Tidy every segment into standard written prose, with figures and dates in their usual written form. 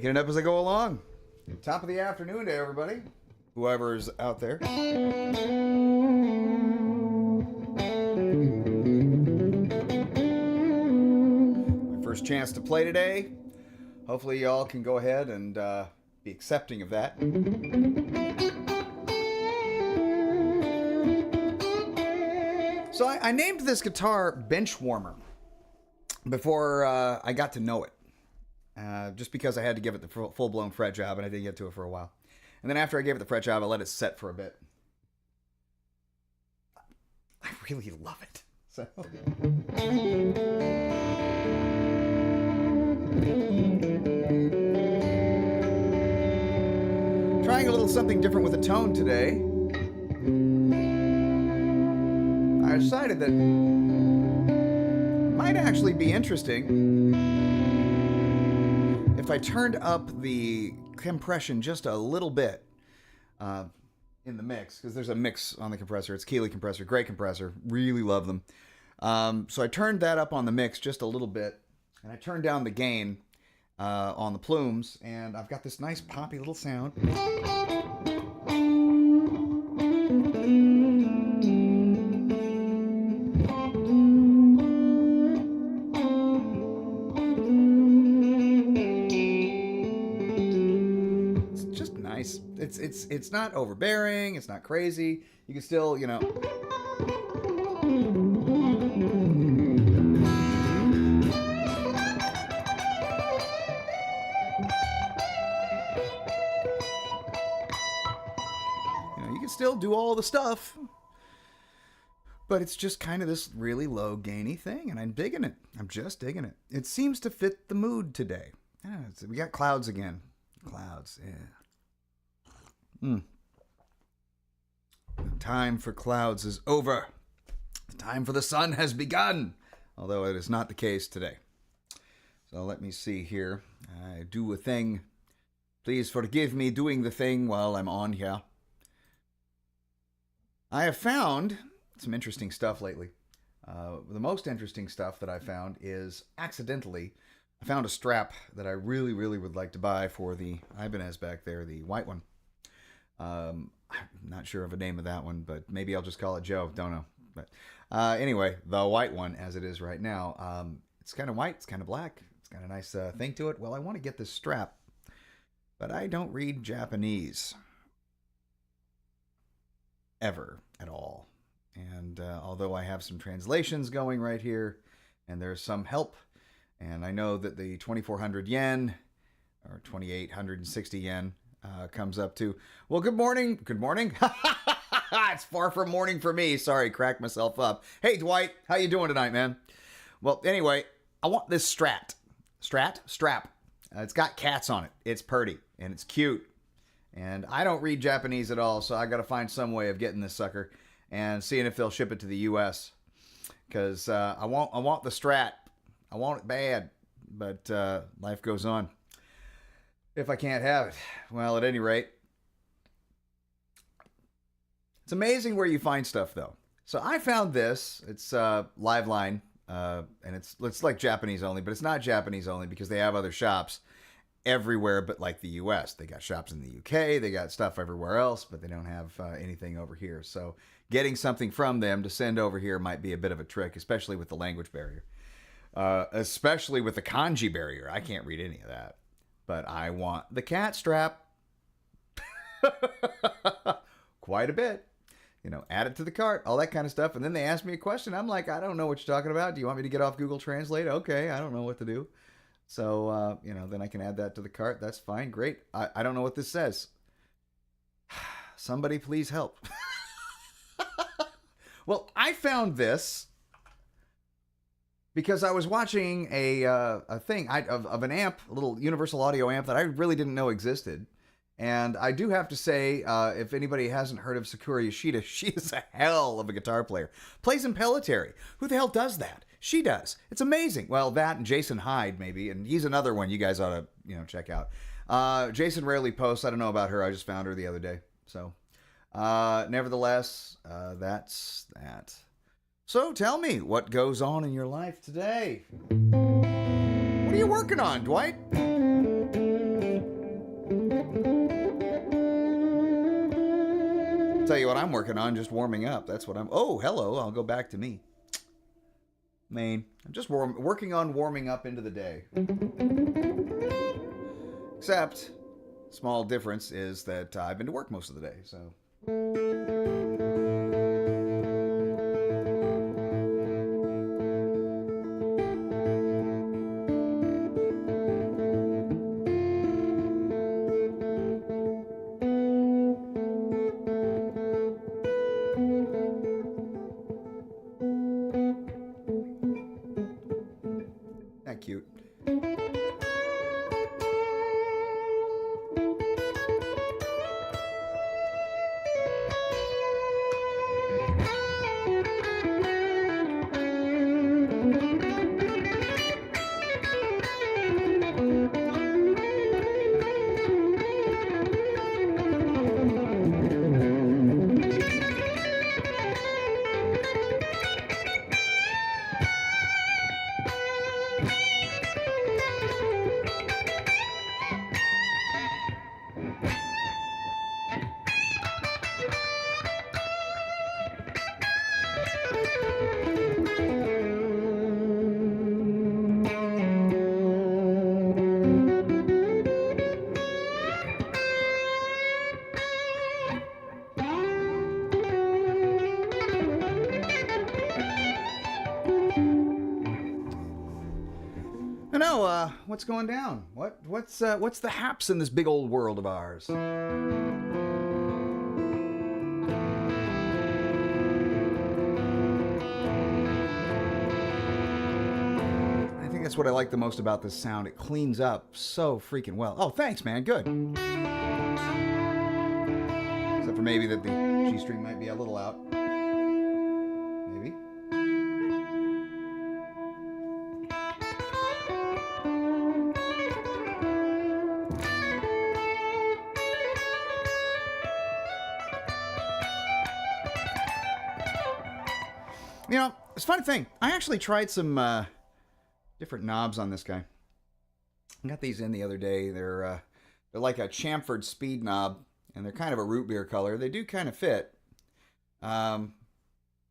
Making it up as I go along. Top of the afternoon to everybody, whoever's out there. My first chance to play today. Hopefully y'all can go ahead and be accepting of that. So I named this guitar Bench Warmer before I got to know it. Just because I had to give it the full-blown fret job, and I didn't get to it for a while. And then after I gave it the fret job, I let it set for a bit. I really love it. So. Trying a little something different with the tone today. I decided that it might actually be interesting if I turned up the compression just a little bit in the mix, because there's a mix on the compressor. It's Keeley compressor, great compressor, really love them. So I turned that up on the mix just a little bit, and I turned down the gain on the plumes, and I've got this nice poppy little sound. It's not overbearing, it's not crazy. You can still, you know. You can still do all the stuff. But it's just kind of this really low gainy thing, and I'm digging it. I'm just digging it. It seems to fit the mood today. Yeah, we got clouds again. Clouds, yeah. The time for clouds is over. The time for the sun has begun. Although it is not the case today. So let me see here. I do a thing. Please forgive me doing the thing while I'm on here. I have found some interesting stuff lately. The most interesting stuff that I found is accidentally, I found a strap that I really, really would like to buy for the Ibanez back there, the white one. I'm not sure of a name of that one, but maybe I'll just call it Joe. Don't know. But anyway, the white one as it is right now. It's kind of white. It's kind of black. It's got a nice thing to it. Well, I want to get this strap, but I don't read Japanese ever at all. And although I have some translations going right here, and there's some help, and I know that the 2,400 yen or 2,860 yen comes up to, well, good morning. Good morning. It's far from morning for me. Sorry, cracked myself up. Hey, Dwight, how you doing tonight, man? Well, anyway, I want this strap. It's got cats on it. It's pretty, and it's cute. And I don't read Japanese at all, so I got to find some way of getting this sucker and seeing if they'll ship it to the U.S. Because I want the strap. I want it bad, but life goes on. If I can't have it. Well, at any rate, it's amazing where you find stuff, though. So I found this. It's Liveline, and it's like Japanese only, but it's not Japanese only because they have other shops everywhere but like the U.S. They got shops in the U.K., they got stuff everywhere else, but they don't have anything over here. So getting something from them to send over here might be a bit of a trick, especially with the language barrier. Especially with the kanji barrier. I can't read any of that. But I want the cat strap. Quite a bit. Add it to the cart, all that kind of stuff. And then they ask me a question. I'm like, I don't know what you're talking about. Do you want me to get off Google Translate? Okay, I don't know what to do. So, then I can add that to the cart. That's fine. Great. I don't know what this says. Somebody please help. Well, I found this because I was watching a thing of an amp, a little universal audio amp that I really didn't know existed. And I do have to say, if anybody hasn't heard of Sakura Yoshida, she is a hell of a guitar player. Plays in Pelletary. Who the hell does that? She does. It's amazing. Well, that and Jason Hyde, maybe. And he's another one you guys ought to, check out. Jason rarely posts. I don't know about her. I just found her the other day. So, nevertheless, that's that. So tell me, what goes on in your life today? What are you working on, Dwight? Tell you what I'm working on, just warming up. That's what I'm... Oh, hello. I'll go back to me. Maine. I'm just working on warming up into the day. Except, small difference is that I've been to work most of the day, so... Cute. What's going down? What's the haps in this big old world of ours? I think that's what I like the most about this sound. It cleans up so freaking well. Oh, thanks, man. Good. Except for maybe that the G string might be a little out. Maybe. You know, it's a funny thing. I actually tried some different knobs on this guy. I got these in the other day. They're like a chamfered speed knob, and they're kind of a root beer color. They do kind of fit.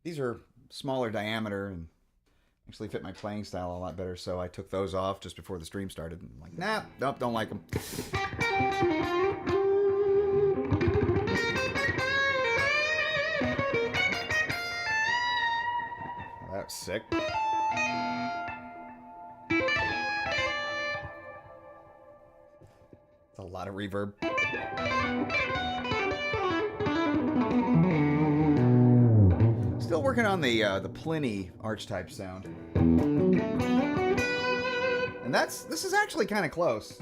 These are smaller diameter and actually fit my playing style a lot better, so I took those off just before the stream started. I'm like, nah, nope, don't like them. That's sick. It's a lot of reverb. Still working on the Pliny archetype sound. And this is actually kind of close.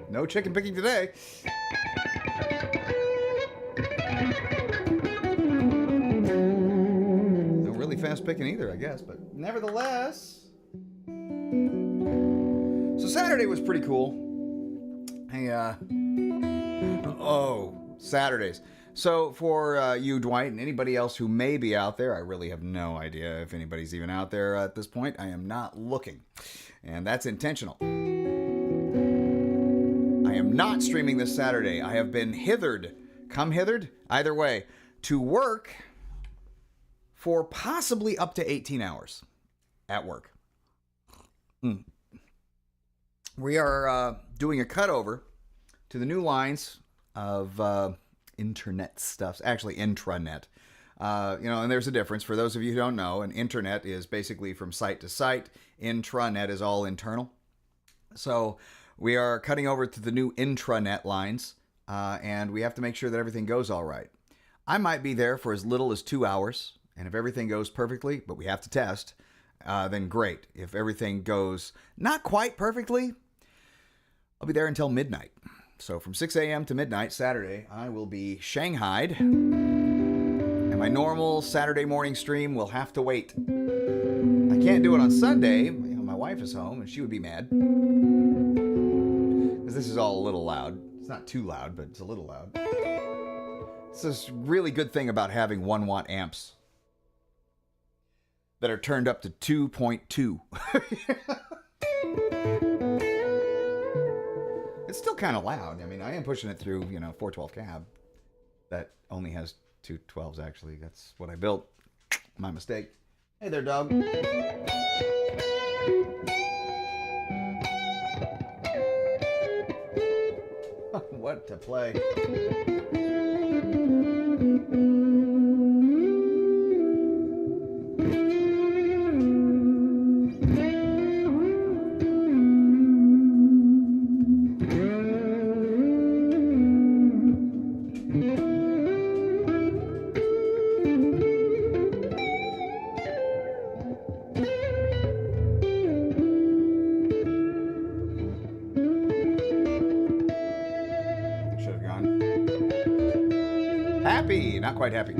No chicken picking today. No really fast picking either, I guess, but nevertheless. So Saturday was pretty cool. Saturdays. So for you, Dwight, and anybody else who may be out there, I really have no idea if anybody's even out there at this point. I am not looking, and that's intentional. I am not streaming this Saturday. I have been come hithered, either way, to work for possibly up to 18 hours at work. We are doing a cutover to the new lines of internet stuff, actually intranet. And there's a difference. For those of you who don't know, an internet is basically from site to site. Intranet is all internal. So we are cutting over to the new intranet lines, and we have to make sure that everything goes all right. I might be there for as little as 2 hours, and if everything goes perfectly, but we have to test, then great. If everything goes not quite perfectly, I'll be there until midnight. So from 6 a.m. to midnight Saturday, I will be shanghaied. And my normal Saturday morning stream will have to wait. I can't do it on Sunday. You know, my wife is home and she would be mad. Because this is all a little loud. It's not too loud, but it's a little loud. It's this really good thing about having 1-watt amps that are turned up to 2.2. It's still kind of loud. I mean, I am pushing it through, 412 cab. That only has 212s, actually. That's what I built. My mistake. Hey there, dog. What to play? Happy, not quite happy.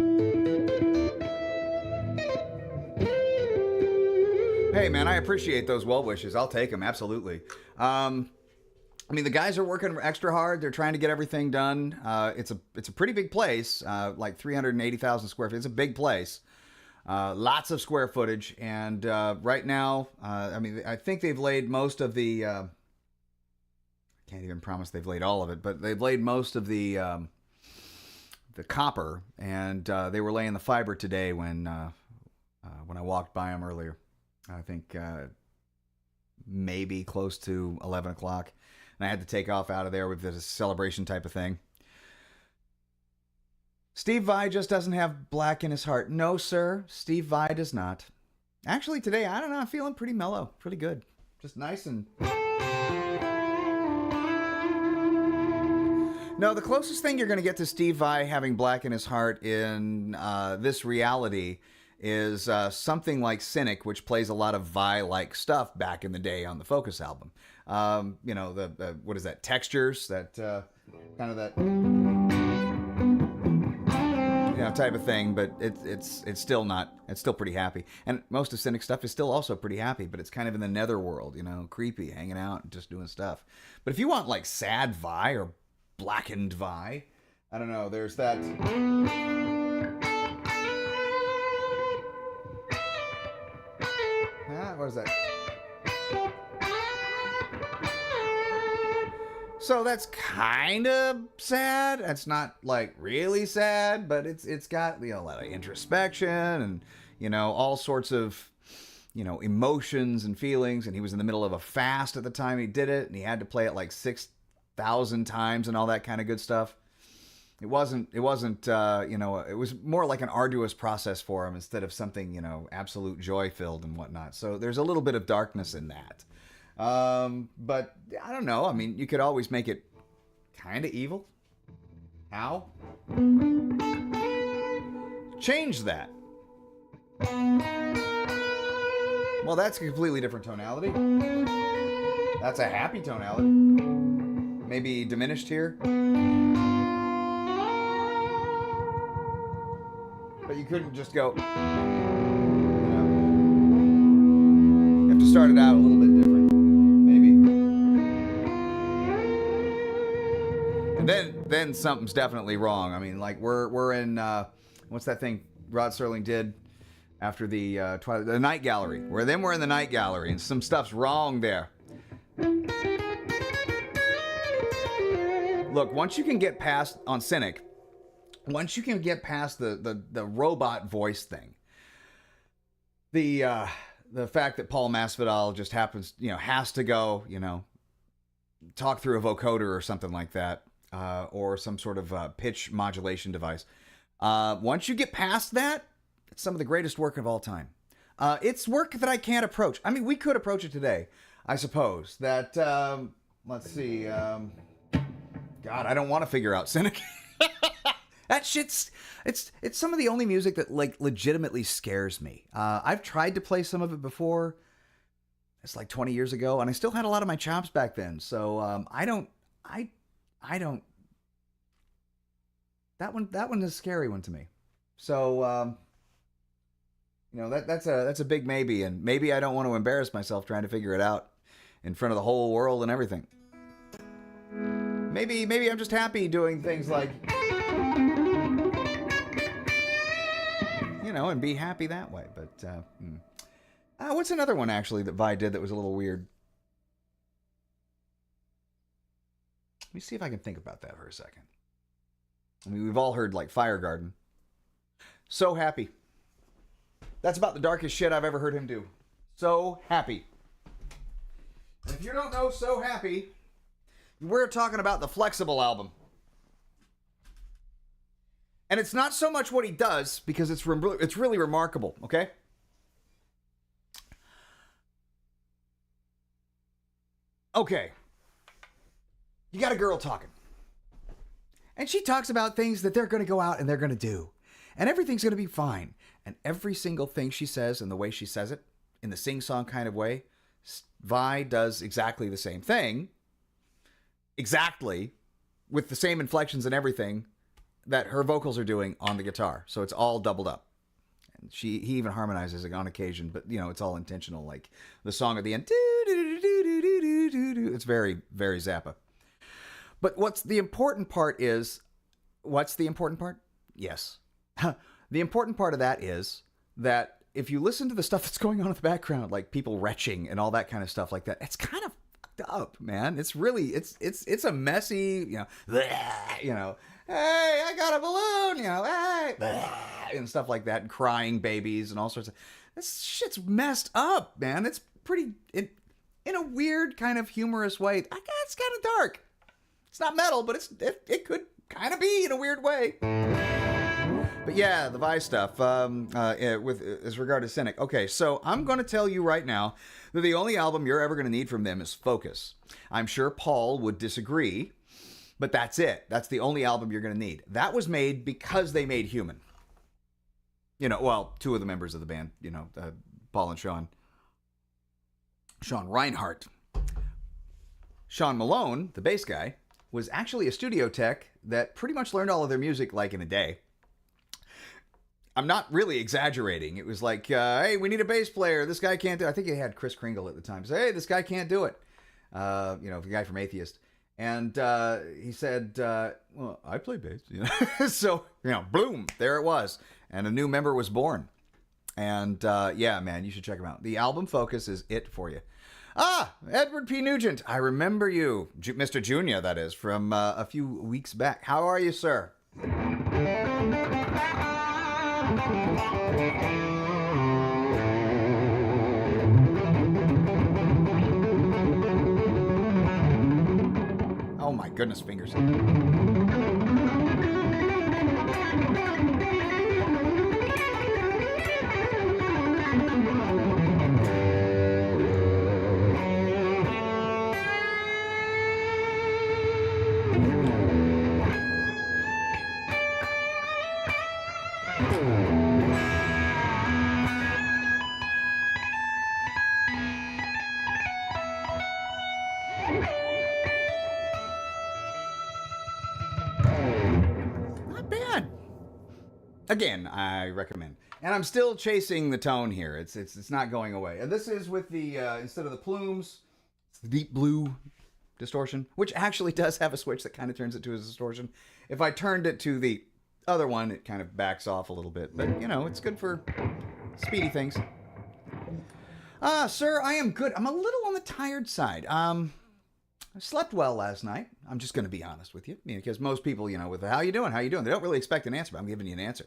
Hey man, I appreciate those well wishes. I'll take them, absolutely. I mean, the guys are working extra hard. They're trying to get everything done. It's a pretty big place, like 380,000 square feet. It's a big place. Lots of square footage, and right now, I mean, I think they've laid most of the. I can't even promise they've laid all of it, but they've laid most of the copper, and they were laying the fiber today when I walked by them earlier. I think maybe close to 11 o'clock, and I had to take off out of there with this celebration type of thing. Steve Vai just doesn't have black in his heart. No, sir, Steve Vai does not. Actually, today, I don't know, I'm feeling pretty mellow, pretty good. Just nice and... No, the closest thing you're going to get to Steve Vai having black in his heart in this reality is something like Cynic, which plays a lot of Vai-like stuff back in the day on the Focus album. The what is that? Textures, that kind of that type of thing. But it's still not. It's still pretty happy, and most of Cynic stuff is still also pretty happy. But it's kind of in the netherworld, creepy, hanging out and just doing stuff. But if you want like sad Vai or blackened Vai, I don't know. There's that. What is that? So that's kind of sad. It's not like really sad, but it's got a lot of introspection and all sorts of emotions and feelings. And he was in the middle of a fast at the time he did it, and he had to play it like 6,000 times and all that kind of good stuff. It wasn't, it was more like an arduous process for him instead of something, absolute joy filled and whatnot. So there's a little bit of darkness in that. But I don't know. I mean, you could always make it kind of evil. How? Change that. Well, that's a completely different tonality. That's a happy tonality. Maybe diminished here. But you couldn't just go, you have to start it out a little bit different, maybe. And then something's definitely wrong. I mean, like we're in, what's that thing Rod Serling did after the the Night Gallery? We're in the Night Gallery, and some stuff's wrong there. Look, once you can get past, on Cynic, once you can get past the robot voice thing, the fact that Paul Masvidal just has to go, talk through a vocoder or something like that, or some sort of pitch modulation device. Once you get past that, it's some of the greatest work of all time. It's work that I can't approach. I mean, we could approach it today, I suppose. That let's see. God, I don't want to figure out Cynic. That shit's, it's some of the only music that like legitimately scares me. I've tried to play some of it before. It's like 20 years ago, and I still had a lot of my chops back then. So I I don't. That one is a scary one to me. So that's a big maybe, and maybe I don't want to embarrass myself trying to figure it out in front of the whole world and everything. Maybe I'm just happy doing things like, and be happy that way. But what's another one actually that Vi did that was a little weird? Let me see if I can think about that for a second. I mean, we've all heard like Fire Garden. So happy. That's about the darkest shit I've ever heard him do. So happy. And if you don't know So Happy, we're talking about the Flexible album. And it's not so much what he does, because it's really remarkable, okay? Okay. You got a girl talking. And she talks about things that they're going to go out and they're going to do. And everything's going to be fine. And every single thing she says and the way she says it, in the sing-song kind of way, Vi does exactly the same thing. Exactly. With the same inflections and everything that her vocals are doing on the guitar. So it's all doubled up. And he even harmonizes it on occasion, but it's all intentional. Like the song at the end, it's very, very Zappa. But what's the important part? Yes. The important part of that is that if you listen to the stuff that's going on in the background, like people retching and all that kind of stuff like that, it's kind of fucked up, man. It's really, it's a messy, hey, I got a balloon, hey, and stuff like that, and crying babies and all sorts of, this shit's messed up, man. It's pretty, in a weird kind of humorous way. I guess it's kind of dark. It's not metal, but it could kind of be in a weird way. But yeah, the Vi stuff, with as regard to Cynic. Okay, so I'm going to tell you right now that the only album you're ever going to need from them is Focus. I'm sure Paul would disagree, but that's it. That's the only album you're going to need. That was made because they made Human. Two of the members of the band, Paul and Sean. Sean Reinhart. Sean Malone, the bass guy, was actually a studio tech that pretty much learned all of their music like in a day. I'm not really exaggerating. It was like, hey, we need a bass player. This guy can't do it. I think he had Chris Kringle at the time. Say, hey, this guy can't do it. The guy from Atheist. And he said, well, I play bass. So, boom, there it was. And a new member was born. And yeah, man, you should check him out. The album Focus is it for you. Edward P. Nugent. I remember you. Mr. Junior, that is, from a few weeks back. How are you, sir? Oh my goodness, fingers. Again, I recommend. And I'm still chasing the tone here. It's not going away. And this is with the, instead of the plumes, it's the deep blue distortion, which actually does have a switch that kind of turns it to a distortion. If I turned it to the other one, it kind of backs off a little bit. But, it's good for speedy things. Sir, I am good. I'm a little on the tired side. I slept well last night. I'm just going to be honest with you. Because most people, with how you doing? How you doing? They don't really expect an answer, but I'm giving you an answer.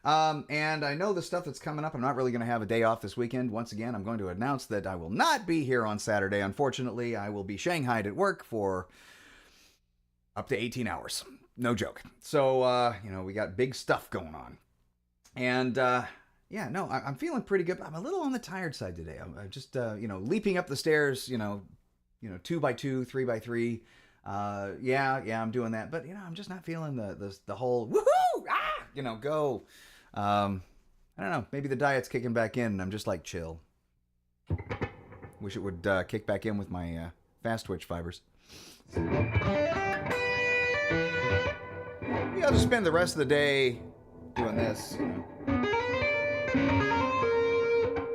And I know the stuff that's coming up. I'm not really going to have a day off this weekend. Once again, I'm going to announce that I will not be here on Saturday. Unfortunately, I will be shanghaied at work for up to 18 hours. No joke. So, we got big stuff going on. And, yeah, no, I'm feeling pretty good. I'm a little on the tired side today. I'm just, leaping up the stairs, 2x2, 3x3. Yeah, I'm doing that. But, I'm just not feeling the whole, woohoo, go. I don't know. Maybe the diet's kicking back in and I'm just like, chill. Wish it would kick back in with my fast twitch fibers. Maybe I'll just spend the rest of the day doing this.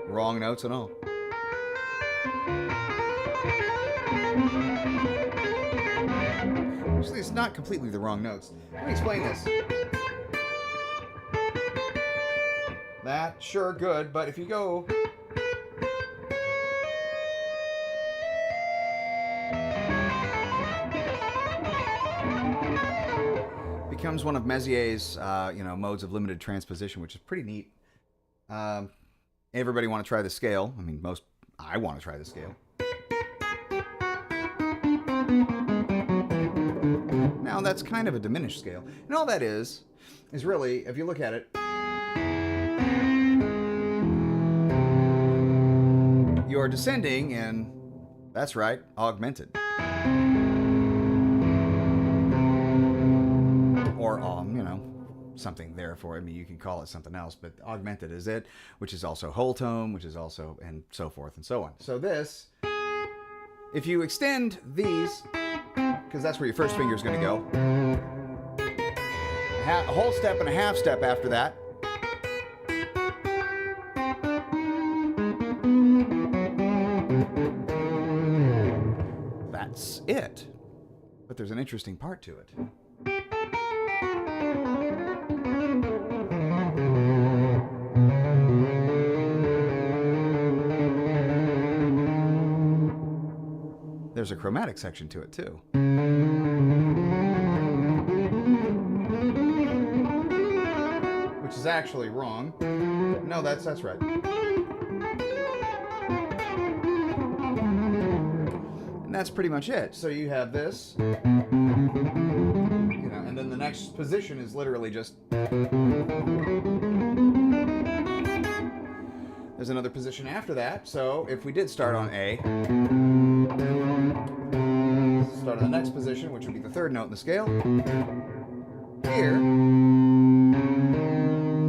Wrong notes and all. Actually, it's not completely the wrong notes. Let me explain this. That, sure, good, but if you go... becomes one of Mezier's, modes of limited transposition, which is pretty neat. Everybody want to try the scale. I mean, I want to try the scale. Now, that's kind of a diminished scale. And all that is really, if you look at it, you're descending in, that's right, augmented. Or, something there for it. I mean, you can call it something else, but augmented is it, which is also whole tone, which is also, and so forth and so on. So this, if you extend these, because that's where your first finger is going to go, a whole step and a half step after that, that's it. But there's an interesting part to it. There's a chromatic section to it too. Which is actually wrong. No, that's right. And that's pretty much it. So you have this, and then the next position is literally just... There's another position after that. So if we did start on A, start on the next position, which would be the third note in the scale. Here,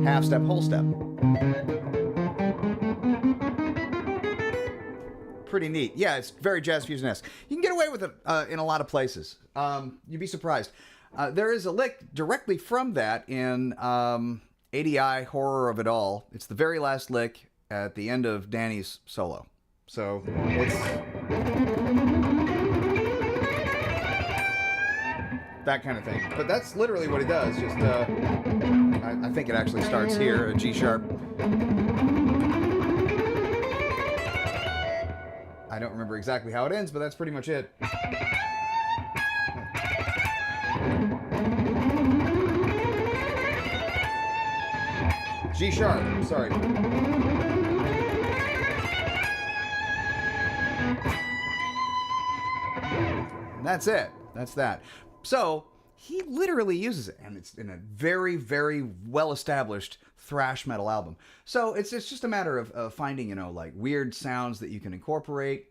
half step, whole step. Pretty neat. Yeah, it's very jazz fusion-esque. You can get away with it in a lot of places. You'd be surprised. There is a lick directly from that in ADI Horror of It All. It's the very last lick at the end of Danny's solo. So it's that kind of thing. But that's literally what he does. Just I think it actually starts here, a G sharp. I don't remember exactly how it ends, but that's pretty much it. G sharp, sorry. And that's it. That's that. So he literally uses it, and it's in a very, very well-established thrash metal album. So it's just a matter of finding, like weird sounds that you can incorporate,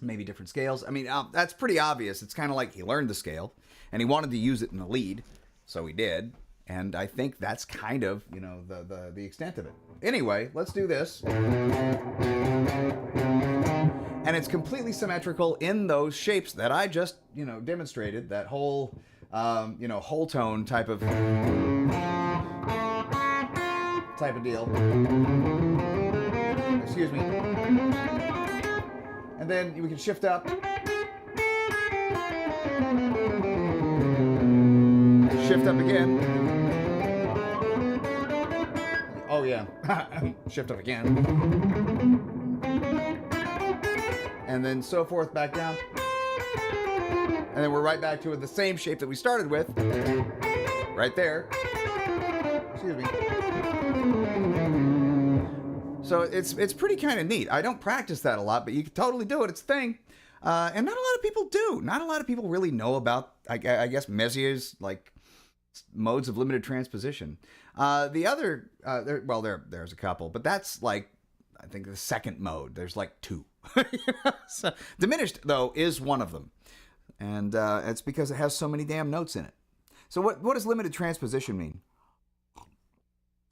maybe different scales. I mean, that's pretty obvious. It's kind of like he learned the scale, and he wanted to use it in the lead, so he did. And I think that's kind of, the extent of it. Anyway, let's do this. And it's completely symmetrical in those shapes that I just, demonstrated. That whole, whole tone type of deal. Excuse me. And then we can shift up. Shift up again. Oh yeah. Shift up again. And then so forth back down. And then we're right back to the same shape that we started with. Right there. Excuse me. So it's pretty kind of neat. I don't practice that a lot, but you can totally do it. It's a thing. And not a lot of people do. Not a lot of people really know about, I guess, Mezier's, modes of limited transposition. The other, there's a couple, but that's I think the second mode. There's two. So, diminished, though, is one of them. And it's because it has so many damn notes in it. So what does limited transposition mean?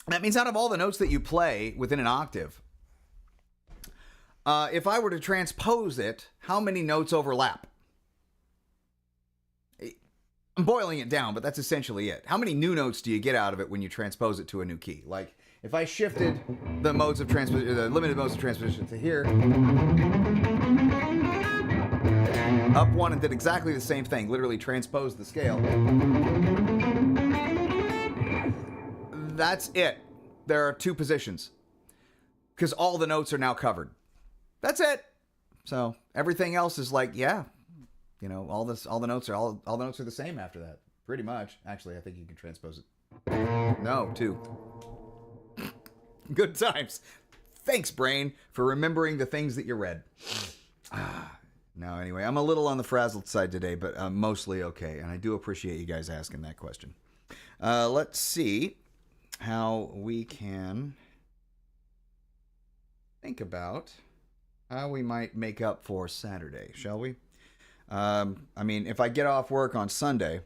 That means out of all the notes that you play within an octave, if I were to transpose it, how many notes overlap? I'm boiling it down, but that's essentially it. How many new notes do you get out of it when you transpose it to a new key? Like, if I shifted the modes of transposition, the limited modes of transposition to here, up one and did exactly the same thing, literally transposed the scale. That's it. There are two positions because all the notes are now covered. That's it. So everything else is like, yeah, you know, all the notes are the same after that, pretty much. Actually, I think you can transpose it. No, two. Good times. Thanks, brain, for remembering the things that you read. No, anyway, I'm a little on the frazzled side today, but I'm mostly okay, and I do appreciate you guys asking that question. Let's see how we can think about how we might make up for Saturday, shall we? I mean, if I get off work on Sunday,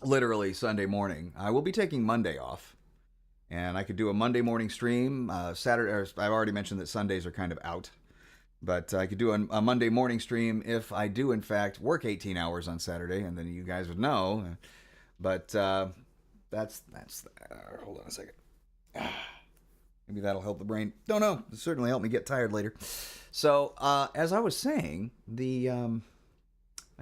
literally Sunday morning, I will be taking Monday off. And I could do a Monday morning stream. Saturday, I've already mentioned that Sundays are kind of out. But I could do a Monday morning stream if I do, in fact, work 18 hours on Saturday. And then you guys would know. But that's hold on a second. Maybe that'll help the brain. Don't know. It'll certainly help me get tired later. So, as I was saying, I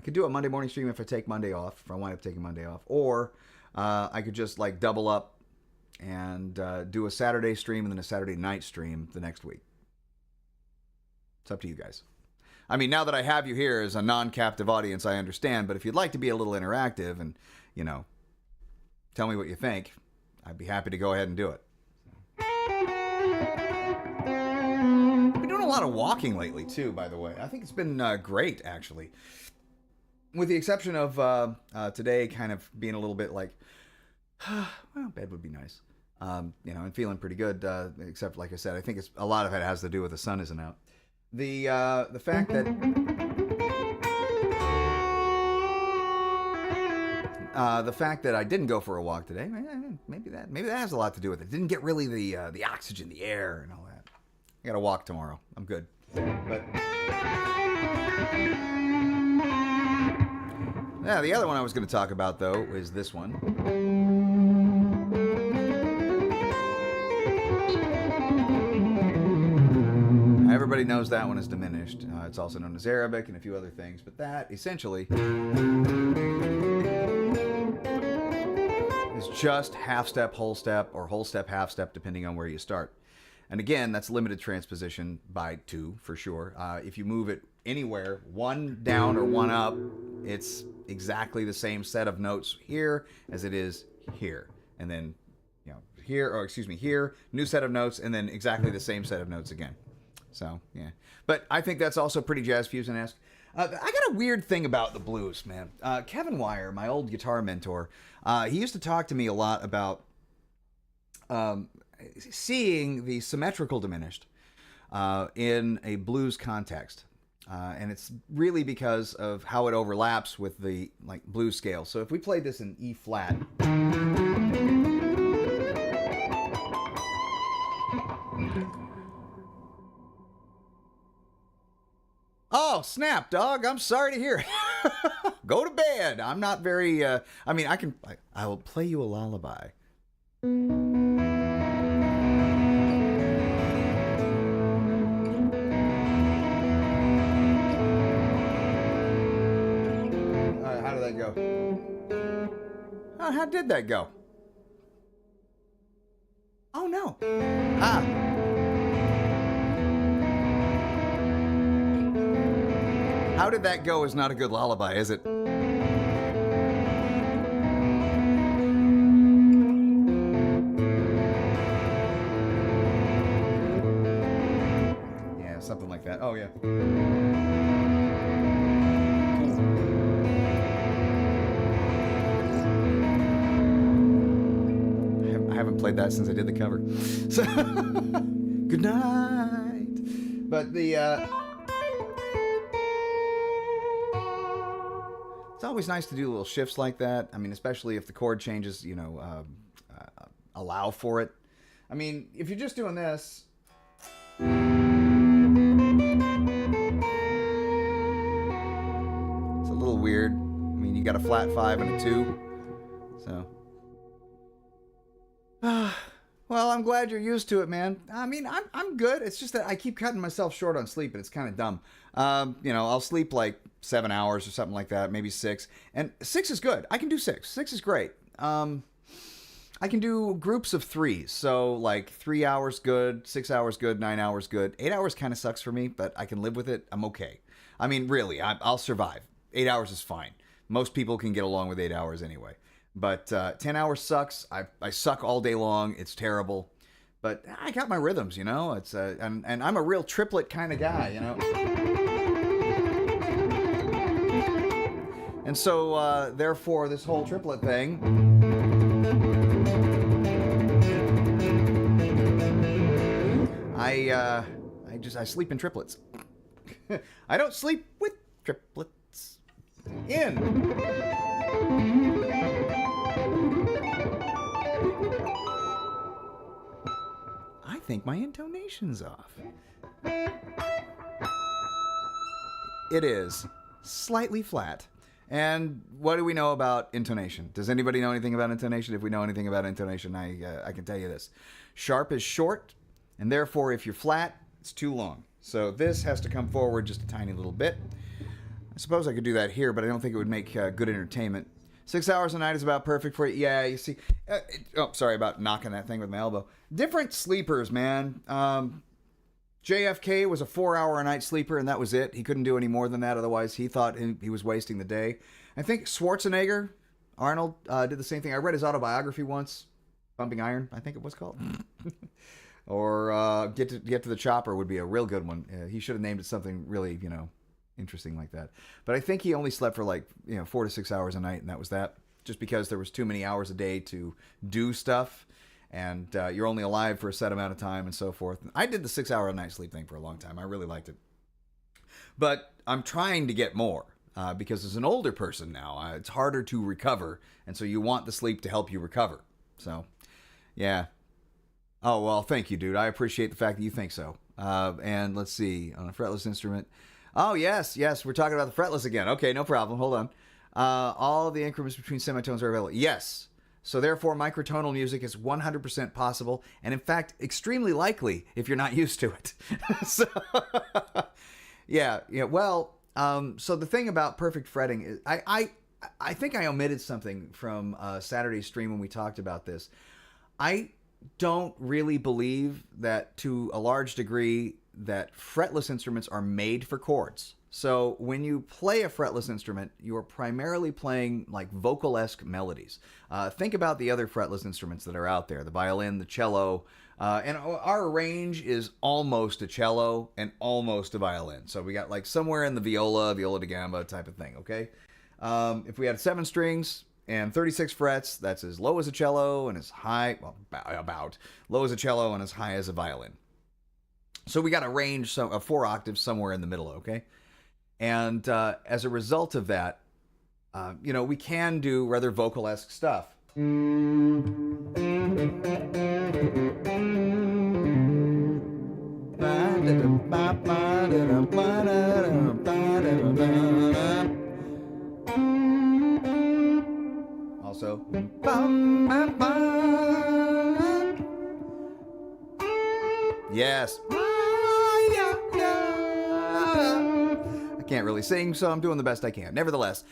could do a Monday morning stream if I take Monday off, if I wind up taking Monday off. Or I could just like double up and do a Saturday stream and then a Saturday night stream the next week. It's up to you guys. I mean, now that I have you here as a non-captive audience, I understand. But if you'd like to be a little interactive and, you know, tell me what you think, I'd be happy to go ahead and do it. I've been doing a lot of walking lately, too, by the way. I think it's been great, actually. With the exception of today kind of being a little bit like, well, bed would be nice. You know, and feeling pretty good, except, like I said, I think a lot of it has to do with the sun isn't out. The fact that I didn't go for a walk today, maybe that has a lot to do with it. Didn't get really the oxygen, the air, and all that. I got to walk tomorrow. I'm good. But yeah, the other one I was going to talk about though is this one. Everybody knows that one is diminished. It's also known as Arabic and a few other things, but that essentially is just half step, whole step, or whole step, half step, depending on where you start. And again, that's limited transposition by 2 for sure. If you move it anywhere, 1 down or 1 up, it's exactly the same set of notes here as it is here. And then, you know, here, new set of notes, and then exactly the same set of notes again. So, yeah. But I think that's also pretty jazz fusion-esque. I got a weird thing about the blues, man. Kevin Wire, my old guitar mentor, he used to talk to me a lot about seeing the symmetrical diminished in a blues context. And it's really because of how it overlaps with the like blues scale. So if we played this in E flat... Oh, snap, dog. I'm sorry to hear it. Go to bed. I'm not very, I mean, I will play you a lullaby. How did that go? How did that go? Oh, no. How did that go is not a good lullaby, is it? Yeah, something like that. Oh, yeah. I haven't played that since I did the cover. So, good night. But it's always nice to do little shifts like that. I mean, especially if the chord changes, you know, allow for it. I mean, if you're just doing this... It's a little weird. mean, you got a flat 5 and a 2. So. Well, I'm glad you're used to it, man. I mean, I'm good. It's just that I keep cutting myself short on sleep, and it's kind of dumb. I'll sleep like 7 hours or something like that, maybe 6. And 6 is good. I can do 6. 6 is great. I can do groups of 3s. So like 3 hours good, 6 hours good, 9 hours good. 8 hours kind of sucks for me, but I can live with it. I'm okay. I mean, really, I'll survive. 8 hours is fine. Most people can get along with 8 hours anyway. But 10 hours sucks. I suck all day long. It's terrible. But I got my rhythms, you know. It's and I'm a real triplet kind of guy, you know. And so, therefore, this whole triplet thing. I sleep in triplets. I don't sleep with triplets. In. I think my intonation's off. It is slightly flat. And what do we know about intonation? Does anybody know anything about intonation? If we know anything about intonation, I can tell you this. Sharp is short, and therefore if you're flat, it's too long. So this has to come forward just a tiny little bit. I suppose I could do that here, but I don't think it would make good entertainment. 6 hours a night is about perfect for you. Yeah, you see. Sorry about knocking that thing with my elbow. Different sleepers, man. JFK was a 4-hour-a-night sleeper, and that was it. He couldn't do any more than that. Otherwise, he thought he was wasting the day. I think Schwarzenegger, Arnold, did the same thing. I read his autobiography once. Pumping Iron, I think it was called. Or Get to the Chopper would be a real good one. He should have named it something really, interesting like that. But I think he only slept for 4 to 6 hours a night, and that was that. Just because there was too many hours a day to do stuff, and you're only alive for a set amount of time and so forth. I did the 6-hour-a-night sleep thing for a long time. I really liked it. But I'm trying to get more because as an older person now, it's harder to recover, and so you want the sleep to help you recover. So, yeah. Oh, well, thank you, dude. I appreciate the fact that you think so. And let's see, on a fretless instrument. Oh, yes, we're talking about the fretless again. Okay, no problem. Hold on. All of the increments between semitones are available. Yes. So therefore, microtonal music is 100% possible, and in fact, extremely likely if you're not used to it. So, yeah. Well, so the thing about perfect fretting is, I think I omitted something from Saturday's stream when we talked about this. I don't really believe that, to a large degree, that fretless instruments are made for chords. So when you play a fretless instrument, you are primarily playing like vocal-esque melodies. Think about the other fretless instruments that are out there, the violin, the cello, and our range is almost a cello and almost a violin. So we got like somewhere in the viola da gamba type of thing, okay? If we had 7 strings and 36 frets, that's as low as a cello and as high, well, about low as a cello and as high as a violin. So we got a range of 4 octaves somewhere in the middle, okay? And as a result of that, we can do rather vocal-esque stuff. Also, yes. I can't really sing, so I'm doing the best I can. Nevertheless,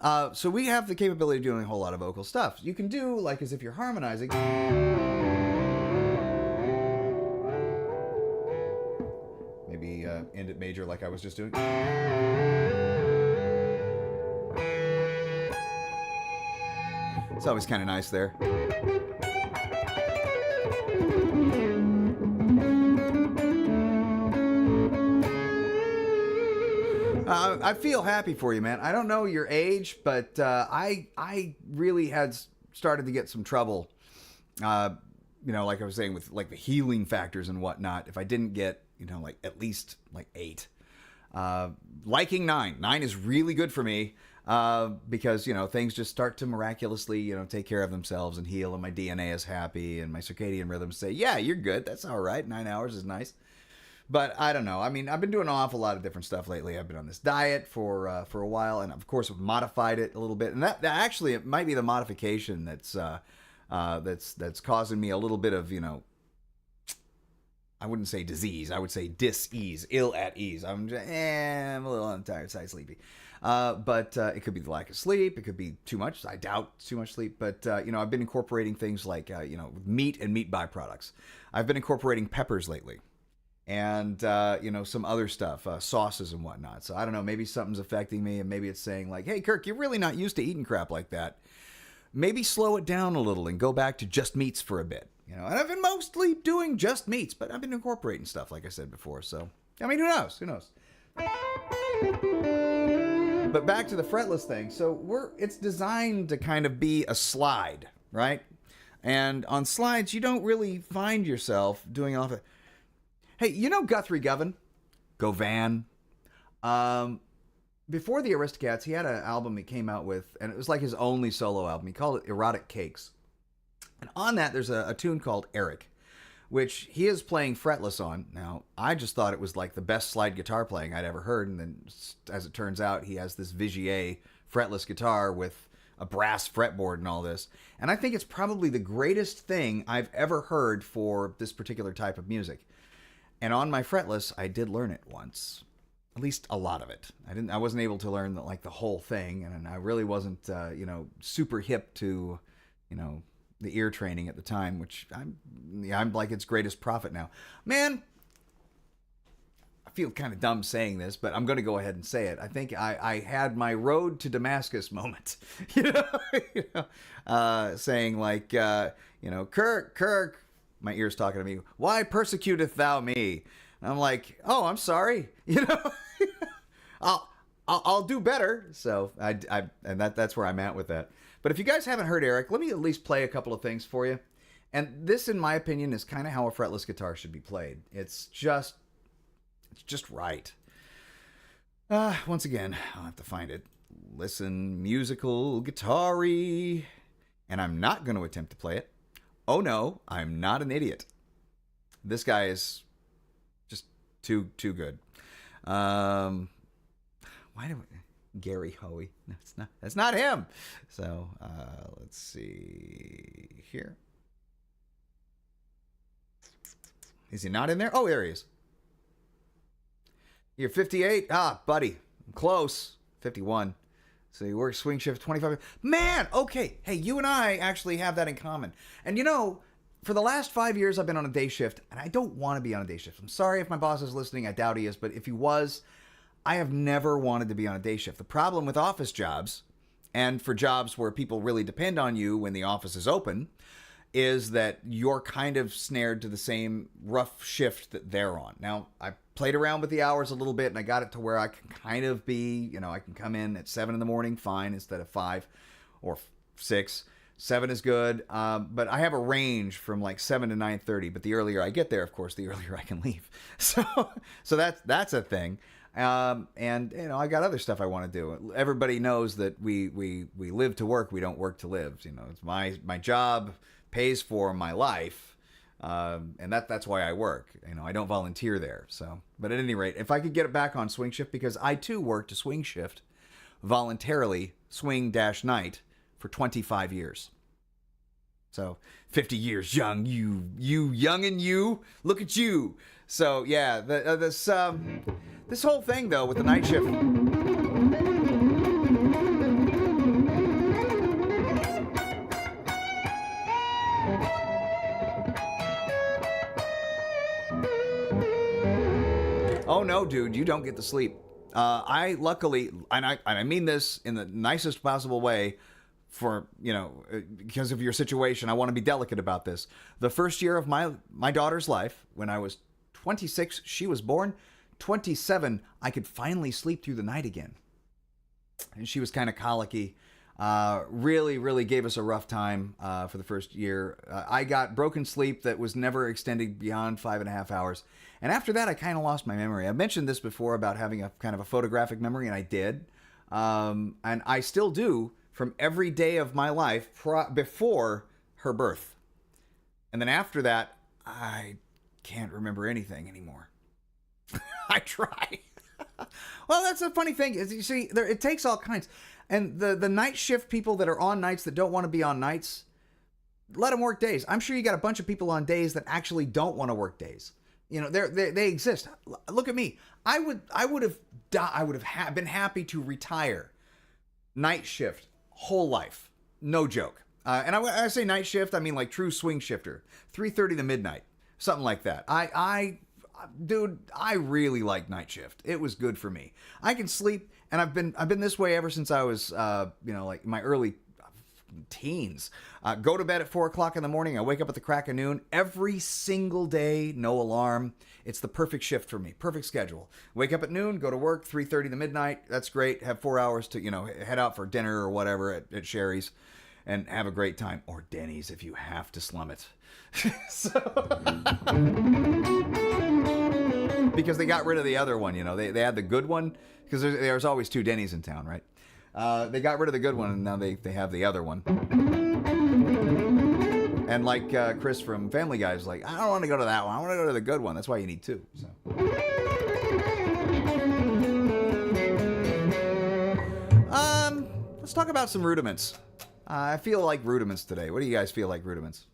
so we have the capability of doing a whole lot of vocal stuff. You can do like as if you're harmonizing. Maybe end it major like I was just doing. It's always kind of nice there. I feel happy for you, man. I don't know your age, but I really had started to get some trouble, like I was saying, with like the healing factors and whatnot. If I didn't get, like at least like 8. Liking 9. 9 is really good for me because, things just start to miraculously, take care of themselves and heal, and my DNA is happy, and my circadian rhythms say, yeah, you're good. That's all right. 9 hours is nice. But I don't know. I mean, I've been doing an awful lot of different stuff lately. I've been on this diet for a while, and of course, I've modified it a little bit. And that actually, it might be the modification that's causing me a little bit of, I wouldn't say disease. I would say dis-ease, ill at ease. I'm a little tired, side sleepy. But it could be the lack of sleep. It could be too much. I doubt too much sleep. But, I've been incorporating things like, meat and meat byproducts. I've been incorporating peppers lately. And, some other stuff, sauces and whatnot. So I don't know, maybe something's affecting me, and maybe it's saying like, hey, Kirk, you're really not used to eating crap like that. Maybe slow it down a little and go back to just meats for a bit. And I've been mostly doing just meats, but I've been incorporating stuff, like I said before. So, I mean, who knows? Who knows? But back to the fretless thing. So it's designed to kind of be a slide, right? And on slides, you don't really find yourself doing all of it. Hey, Guthrie Govan? Before the Aristocats, he had an album he came out with, and it was like his only solo album. He called it Erotic Cakes. And on that, there's a tune called Eric, which he is playing fretless on. Now, I just thought it was like the best slide guitar playing I'd ever heard. And then, as it turns out, he has this Vigier fretless guitar with a brass fretboard and all this. And I think it's probably the greatest thing I've ever heard for this particular type of music. And on my fretless, I did learn it once, at least a lot of it. I wasn't able to learn the whole thing, and I really wasn't, super hip to, the ear training at the time, which I'm like its greatest prophet now. Man, I feel kind of dumb saying this, but I'm going to go ahead and say it. I think I had my road to Damascus moment, saying like, Kirk. My ear's talking to me. Why persecuteth thou me? And I'm like, oh, I'm sorry. I'll do better. So and that's where I'm at with that. But if you guys haven't heard Eric, let me at least play a couple of things for you. And this, in my opinion, is kind of how a fretless guitar should be played. It's just right. Once again, I'll have to find it. Listen, musical, guitar-y. And I'm not going to attempt to play it. Oh no, I'm not an idiot. This guy is just too good. Why do Gary Hoey? No, it's not. That's not him. So let's see here. Is he not in there? Oh, there he is. You're 58. Ah, buddy, I'm close. 51. So you work swing shift 25. Man, okay. Hey, you and I actually have that in common. And for the last 5 years, I've been on a day shift, and I don't want to be on a day shift. I'm sorry if my boss is listening. I doubt he is. But if he was, I have never wanted to be on a day shift. The problem with office jobs, and for jobs where people really depend on you when the office is open, is that you're kind of snared to the same rough shift that they're on. Now, I played around with the hours a little bit, and I got it to where I can kind of be, I can come in at 7 in the morning, fine, instead of 5 or 6. 7 is good, but I have a range from like 7 to 9:30. But the earlier I get there, of course, the earlier I can leave. So that's a thing. And I got other stuff I want to do. Everybody knows that we live to work, we don't work to live. It's my job pays for my life. And that's why I work. I don't volunteer there. So, but at any rate, if I could get it back on swing shift, because I too worked a swing shift voluntarily, swing-night for 25 years. So 50 years young, you young and you, look at you. So yeah, this whole thing though with the night shift. Oh no, dude, you don't get to sleep. I luckily, and I mean this in the nicest possible way, for because of your situation, I want to be delicate about this. The first year of my daughter's life, when I was 26, she was born. 27, I could finally sleep through the night again. And she was kind of colicky. Really, really gave us a rough time for the first year. I got broken sleep that was never extended beyond 5.5 hours. And after that, I kind of lost my memory. I mentioned this before about having a kind of a photographic memory, and I did. And I still do from every day of my life before her birth. And then after that, I can't remember anything anymore. I try. Well, that's a funny thing is, you see, it takes all kinds. And the night shift people that are on nights that don't want to be on nights, let them work days. I'm sure you got a bunch of people on days that actually don't want to work days. You know, they exist. Look at me. I would have been happy to retire night shift whole life. No joke. And I say night shift, I mean like true swing shifter, 3:30 to midnight, something like that. Dude, I really like night shift. It was good for me. I can sleep, and I've been this way ever since I was, like my early teens. Go to bed at 4 o'clock in the morning. I wake up at the crack of noon every single day. No alarm. It's the perfect shift for me. Perfect schedule. Wake up at noon, go to work, 3:30 to midnight. That's great. Have 4 hours to, head out for dinner or whatever at Sherry's and have a great time. Or Denny's if you have to slum it. Because they got rid of the other one, They had the good one, because there's always 2 Denny's in town, right? They got rid of the good one, and now they have the other one. And like Chris from Family Guy is like, I don't want to go to that one. I want to go to the good one. That's why you need 2. So. Let's talk about some rudiments. I feel like rudiments today. What do you guys feel like rudiments?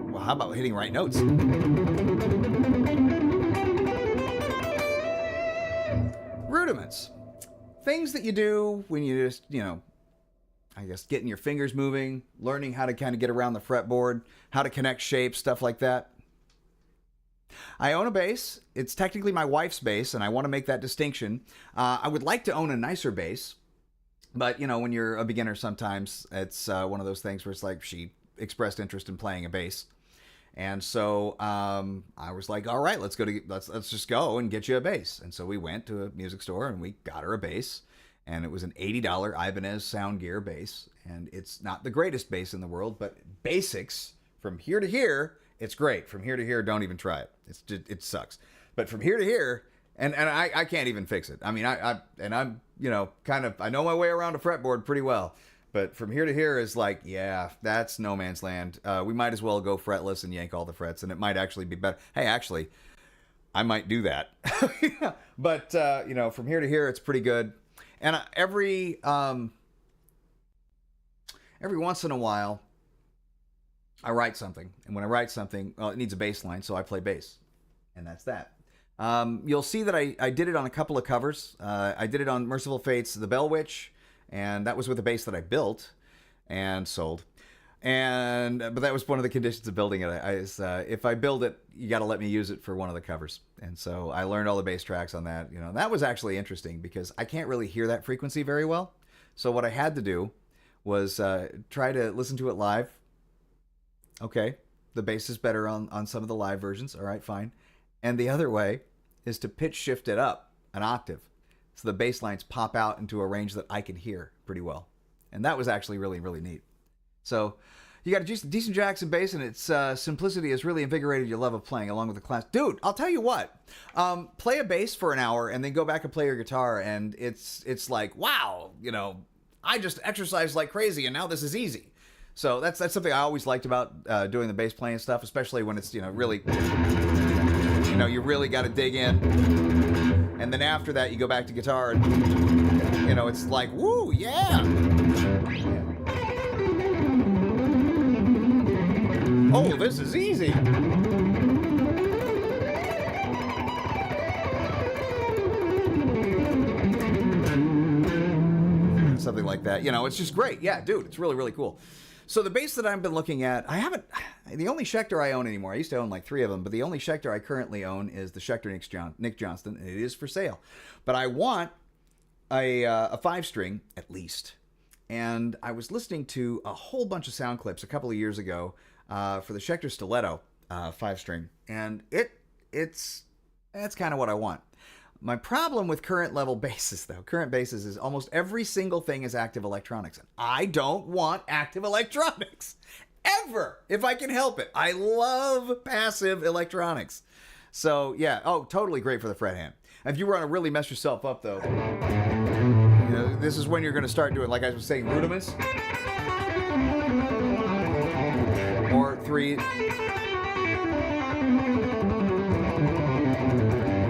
Well, how about hitting right notes? Rudiments. Things that you do when you just, I guess getting your fingers moving, learning how to kind of get around the fretboard, how to connect shapes, stuff like that. I own a bass. It's technically my wife's bass, and I want to make that distinction. I would like to own a nicer bass, but, when you're a beginner, sometimes it's one of those things where it's like she expressed interest in playing a bass. And so I was like, all right, let's just go and get you a bass. And so we went to a music store and we got her a bass. And it was an $80 Ibanez Sound Gear bass. And it's not the greatest bass in the world, but basics from here to here, it's great. From here to here, don't even try it. It sucks. But from here to here, and I can't even fix it. I mean, I'm I know my way around a fretboard pretty well. But from here to here is like, yeah, that's no man's land. We might as well go fretless and yank all the frets, and it might actually be better. Hey, actually, I might do that. But, from here to here, it's pretty good. And every once in a while, I write something. And when I write something, well, it needs a bass line, so I play bass. And that's that. You'll see that I did it on a couple of covers. I did it on Merciful Fate's The Bell Witch. And that was with a bass that I built and sold. But that was one of the conditions of building it. If I build it, you got to let me use it for one of the covers. And so I learned all the bass tracks on that. That was actually interesting because I can't really hear that frequency very well. So what I had to do was try to listen to it live. Okay, the bass is better on some of the live versions. All right, fine. And the other way is to pitch shift it up an octave. So the bass lines pop out into a range that I can hear pretty well. And that was actually really, really neat. So you got a decent Jackson bass, and its simplicity has really invigorated your love of playing along with the class. Dude, I'll tell you what. Play a bass for an hour and then go back and play your guitar, and it's like, wow, I just exercised like crazy, and now this is easy. So that's something I always liked about doing the bass playing stuff, especially when it's, really, you really got to dig in. And then after that, you go back to guitar and, it's like, woo, yeah. Oh, this is easy. Something like that. It's just great. Yeah, dude, it's really, really cool. So the bass that I've been looking at, the only Schecter I own anymore, I used to own like 3 of them, but the only Schecter I currently own is the Schecter Nick Johnston, and it is for sale. But I want a 5-string, at least. And I was listening to a whole bunch of sound clips a couple of years ago for the Schecter Stiletto 5-string, and that's kind of what I want. My problem with current basses is almost every single thing is active electronics. And I don't want active electronics. ever, if I can help it. I love passive electronics. So, yeah. Oh, totally great for the fret hand. If you want to really mess yourself up, though, this is when you're going to start doing, like I was saying, rudiments. Or 3.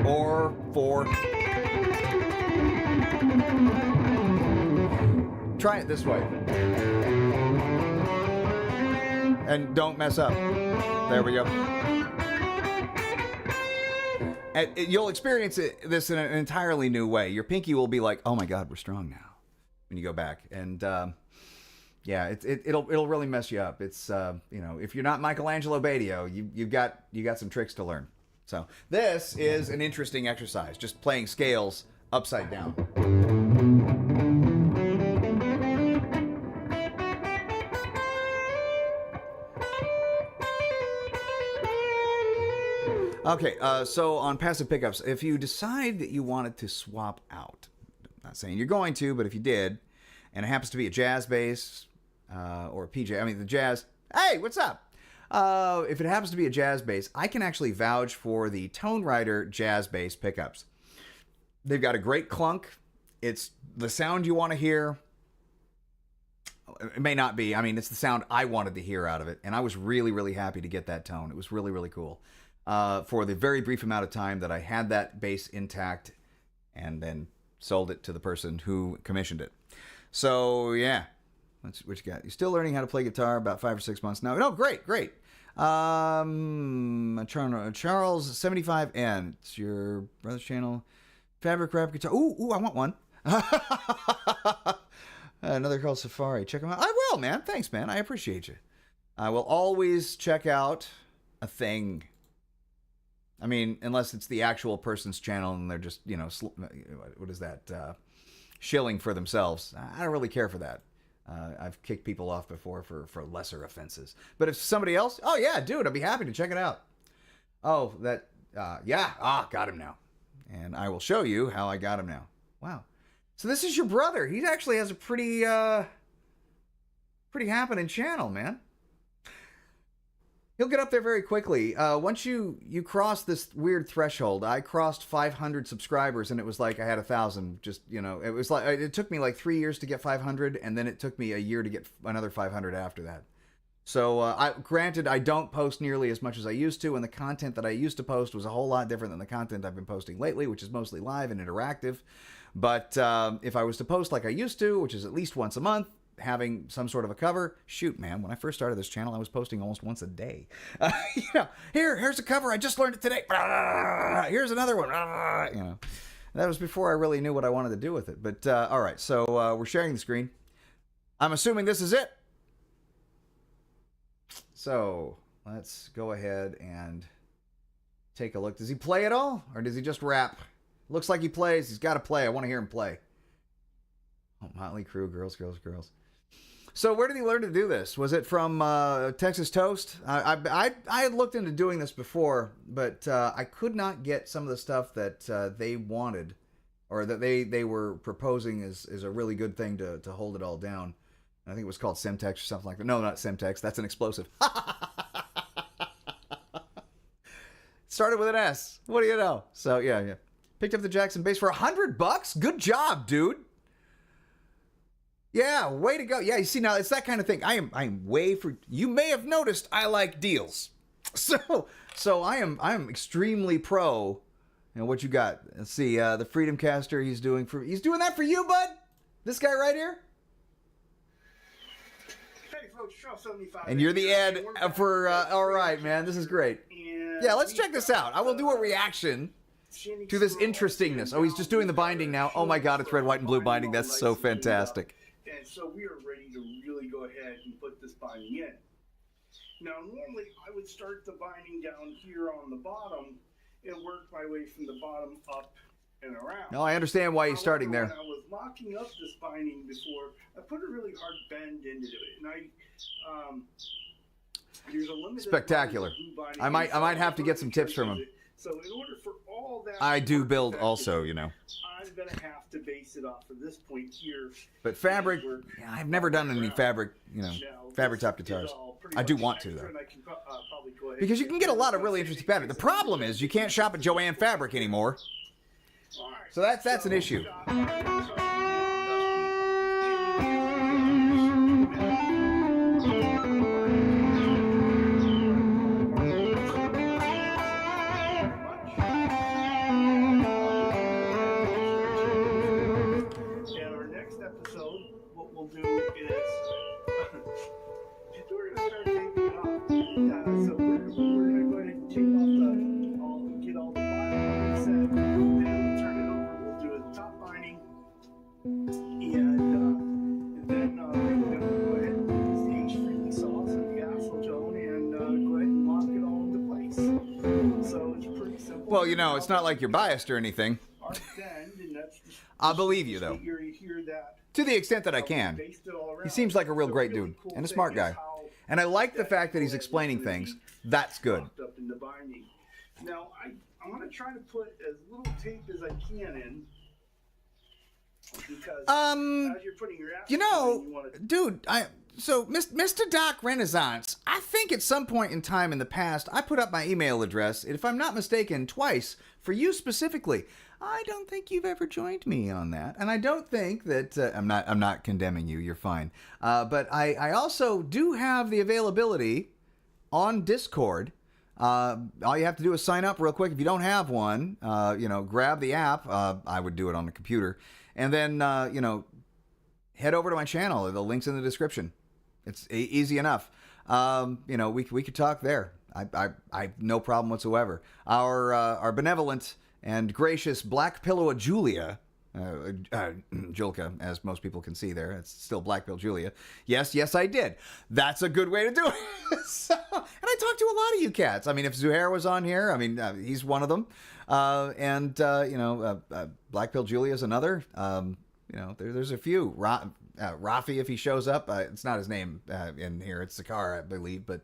Or 4. Try it this way. And don't mess up. There we go. And you'll experience this in an entirely new way. Your pinky will be like, "Oh my God, we're strong now." When you go back, and yeah, it'll really mess you up. It's if you're not Michelangelo Badio, you got some tricks to learn. So this is an interesting exercise, just playing scales upside down. Okay, so on passive pickups, if you decide that you wanted to swap out, I'm not saying you're going to, but if you did, and it happens to be a jazz bass or a PJ, I mean the jazz, hey, what's up? If it happens to be a jazz bass, I can actually vouch for the Tone Rider jazz bass pickups. They've got a great clunk. It's the sound you want to hear. It may not be. I mean, it's the sound I wanted to hear out of it, and I was really, really happy to get that tone. It was really, really cool. For the very brief amount of time that I had that bass intact and then sold it to the person who commissioned it. So, yeah. What you got? You're still learning how to play guitar, about 5 or 6 months now. No, great. Charles 75N. It's your brother's channel. Fabric wrap guitar. Ooh, I want one. Another called Safari. Check them out. I will, man. Thanks, man. I appreciate you. I will always check out a thing. I mean, unless it's the actual person's channel and they're just, what is that? Shilling for themselves. I don't really care for that. I've kicked people off before for lesser offenses. But if somebody else, oh yeah, dude, I'd be happy to check it out. Oh, that, got him now. And I will show you how I got him now. Wow. So this is your brother. He actually has a pretty happening channel, man. He'll get up there very quickly. Once you cross this weird threshold, I crossed 500 subscribers, and it was like I had 1,000. Just, it was like it took me like 3 years to get 500, and then it took me a year to get another 500 after that. So, granted, I don't post nearly as much as I used to, and the content that I used to post was a whole lot different than the content I've been posting lately, which is mostly live and interactive. But if I was to post like I used to, which is at least once a month, having some sort of a cover, shoot, man, when I first started this channel, I was posting almost once a day. Here's a cover, I just learned it today. Here's another one. That was before I really knew what I wanted to do with it. But all right, so we're sharing the screen. I'm assuming this is it. So let's go ahead and take a look. Does he play at all, or does he just rap? Looks like he plays. He's got to play. I want to hear him play. Oh, Motley Crue, girls. So where did he learn to do this? Was it from Texas Toast? I had looked into doing this before, but I could not get some of the stuff that they wanted, or that they were proposing is a really good thing to hold it all down. I think it was called Semtex or something like that. No, not Semtex. That's an explosive. Started with an S. What do you know? So yeah. Picked up the Jackson bass for $100. Good job, dude. Yeah, way to go. Yeah, you see, now it's that kind of thing. I am way for. You may have noticed I like deals. So I am extremely pro. What you got? Let's see. The Freedom Caster. He's doing that for you, bud. This guy right here. Hey folks, Charles 75. And you're the ad for. All right, man. This is great. Yeah, let's check this out. I will do a reaction to this interestingness. Oh, he's just doing the binding now. Oh my God, it's red, white, and blue binding. That's so fantastic. And so we are ready to really go ahead and put this binding in. Now, normally I would start the binding down here on the bottom and work my way from the bottom up and around. No, I understand why you're starting there. When I was mocking up this binding before, I put a really hard bend into it, and there's a limited spectacular. I might have to get some tips from him. So in order for all that, I do build also, I'm gonna have to base it off of this point here. But fabric, yeah, I've never done any fabric, fabric top guitars. I do want to, though. Because you can get a lot of really interesting fabric. The problem is you can't shop at Joann Fabric anymore. So that's an issue. Well, it's not like you're biased or anything. I'll believe you, though. To the extent that I can. He seems like a real great dude and a smart guy. And I like the fact that he's explaining things. That's good. Now, I'm going to try to put as little tape as I can in. Because as you're putting your dude, so Mr. Doc Renaissance, I think at some point in time in the past, I put up my email address, if I'm not mistaken, twice, for you specifically. I don't think you've ever joined me on that. And I don't think that, I'm not condemning you, you're fine. But I also do have the availability on Discord. All you have to do is sign up real quick. If you don't have one, grab the app. I would do it on the computer. And then, head over to my channel. The link's in the description. It's easy enough. We could talk there. I no problem whatsoever. Our benevolent and gracious Black Pillow of Julia, Julka, as most people can see there. It's still Black Pill Julia. Yes, I did. That's a good way to do it. And I talked to a lot of you cats. I mean, if Zuhair was on here, he's one of them. Black Pill Julia is another. There's a few. Rafi, if he shows up, it's not his name in here. It's Sakar, I believe. But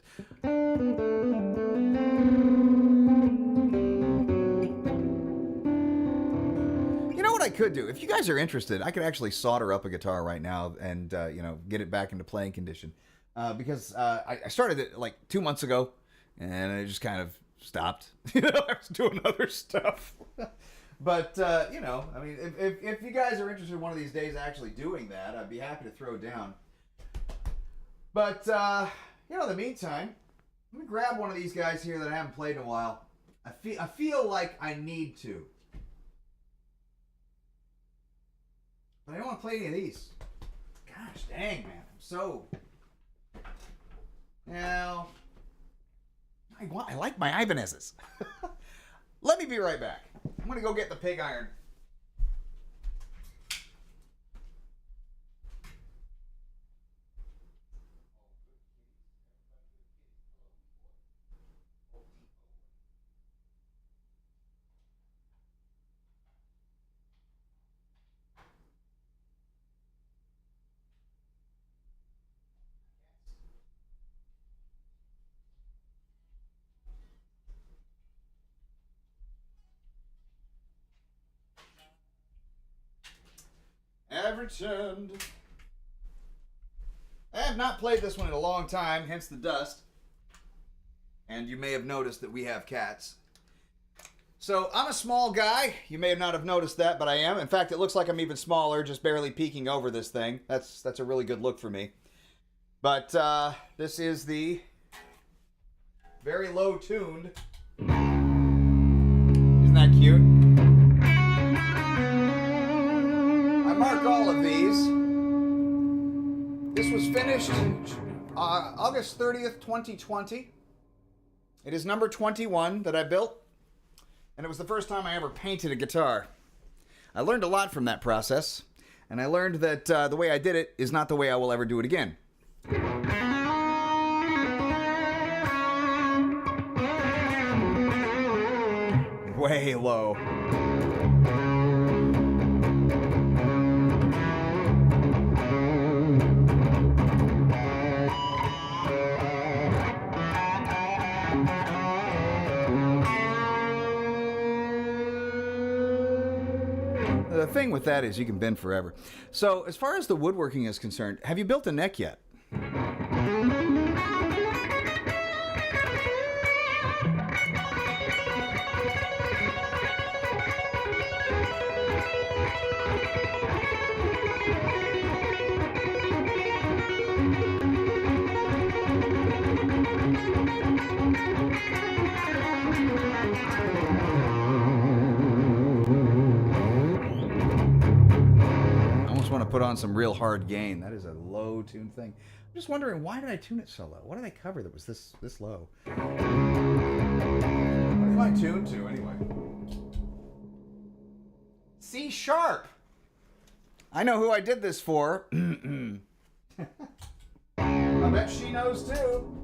you know what I could do? If you guys are interested, I could actually solder up a guitar right now and get it back into playing condition. Because I started it like 2 months ago, and it just kind of stopped. I was doing other stuff. But, if you guys are interested in one of these days actually doing that, I'd be happy to throw down. But, in the meantime, let me grab one of these guys here that I haven't played in a while. I feel like I need to. But I don't want to play any of these. Gosh dang, man. I'm so... Now... I like my Ibanez's. Let me be right back. I'm going to go get the pig iron. I've returned. I have not played this one in a long time, hence the dust. And you may have noticed that we have cats. So I'm a small guy. You may not have noticed that, but I am. In fact, it looks like I'm even smaller, just barely peeking over this thing. That's a really good look for me. But this is the very low-tuned. Isn't that cute? I mark all of these. This was finished August 30th, 2020. It is number 21 that I built, and it was the first time I ever painted a guitar. I learned a lot from that process, and I learned that the way I did it is not the way I will ever do it again. Way low. The thing with that is you can bend forever. So as far as the woodworking is concerned, have you built a neck yet? Want to put on some real hard gain. That is a low tune thing. I'm just wondering, why did I tune it so low? What did I cover that was this low? What am I tuned to anyway? C sharp. I know who I did this for. I bet she knows too.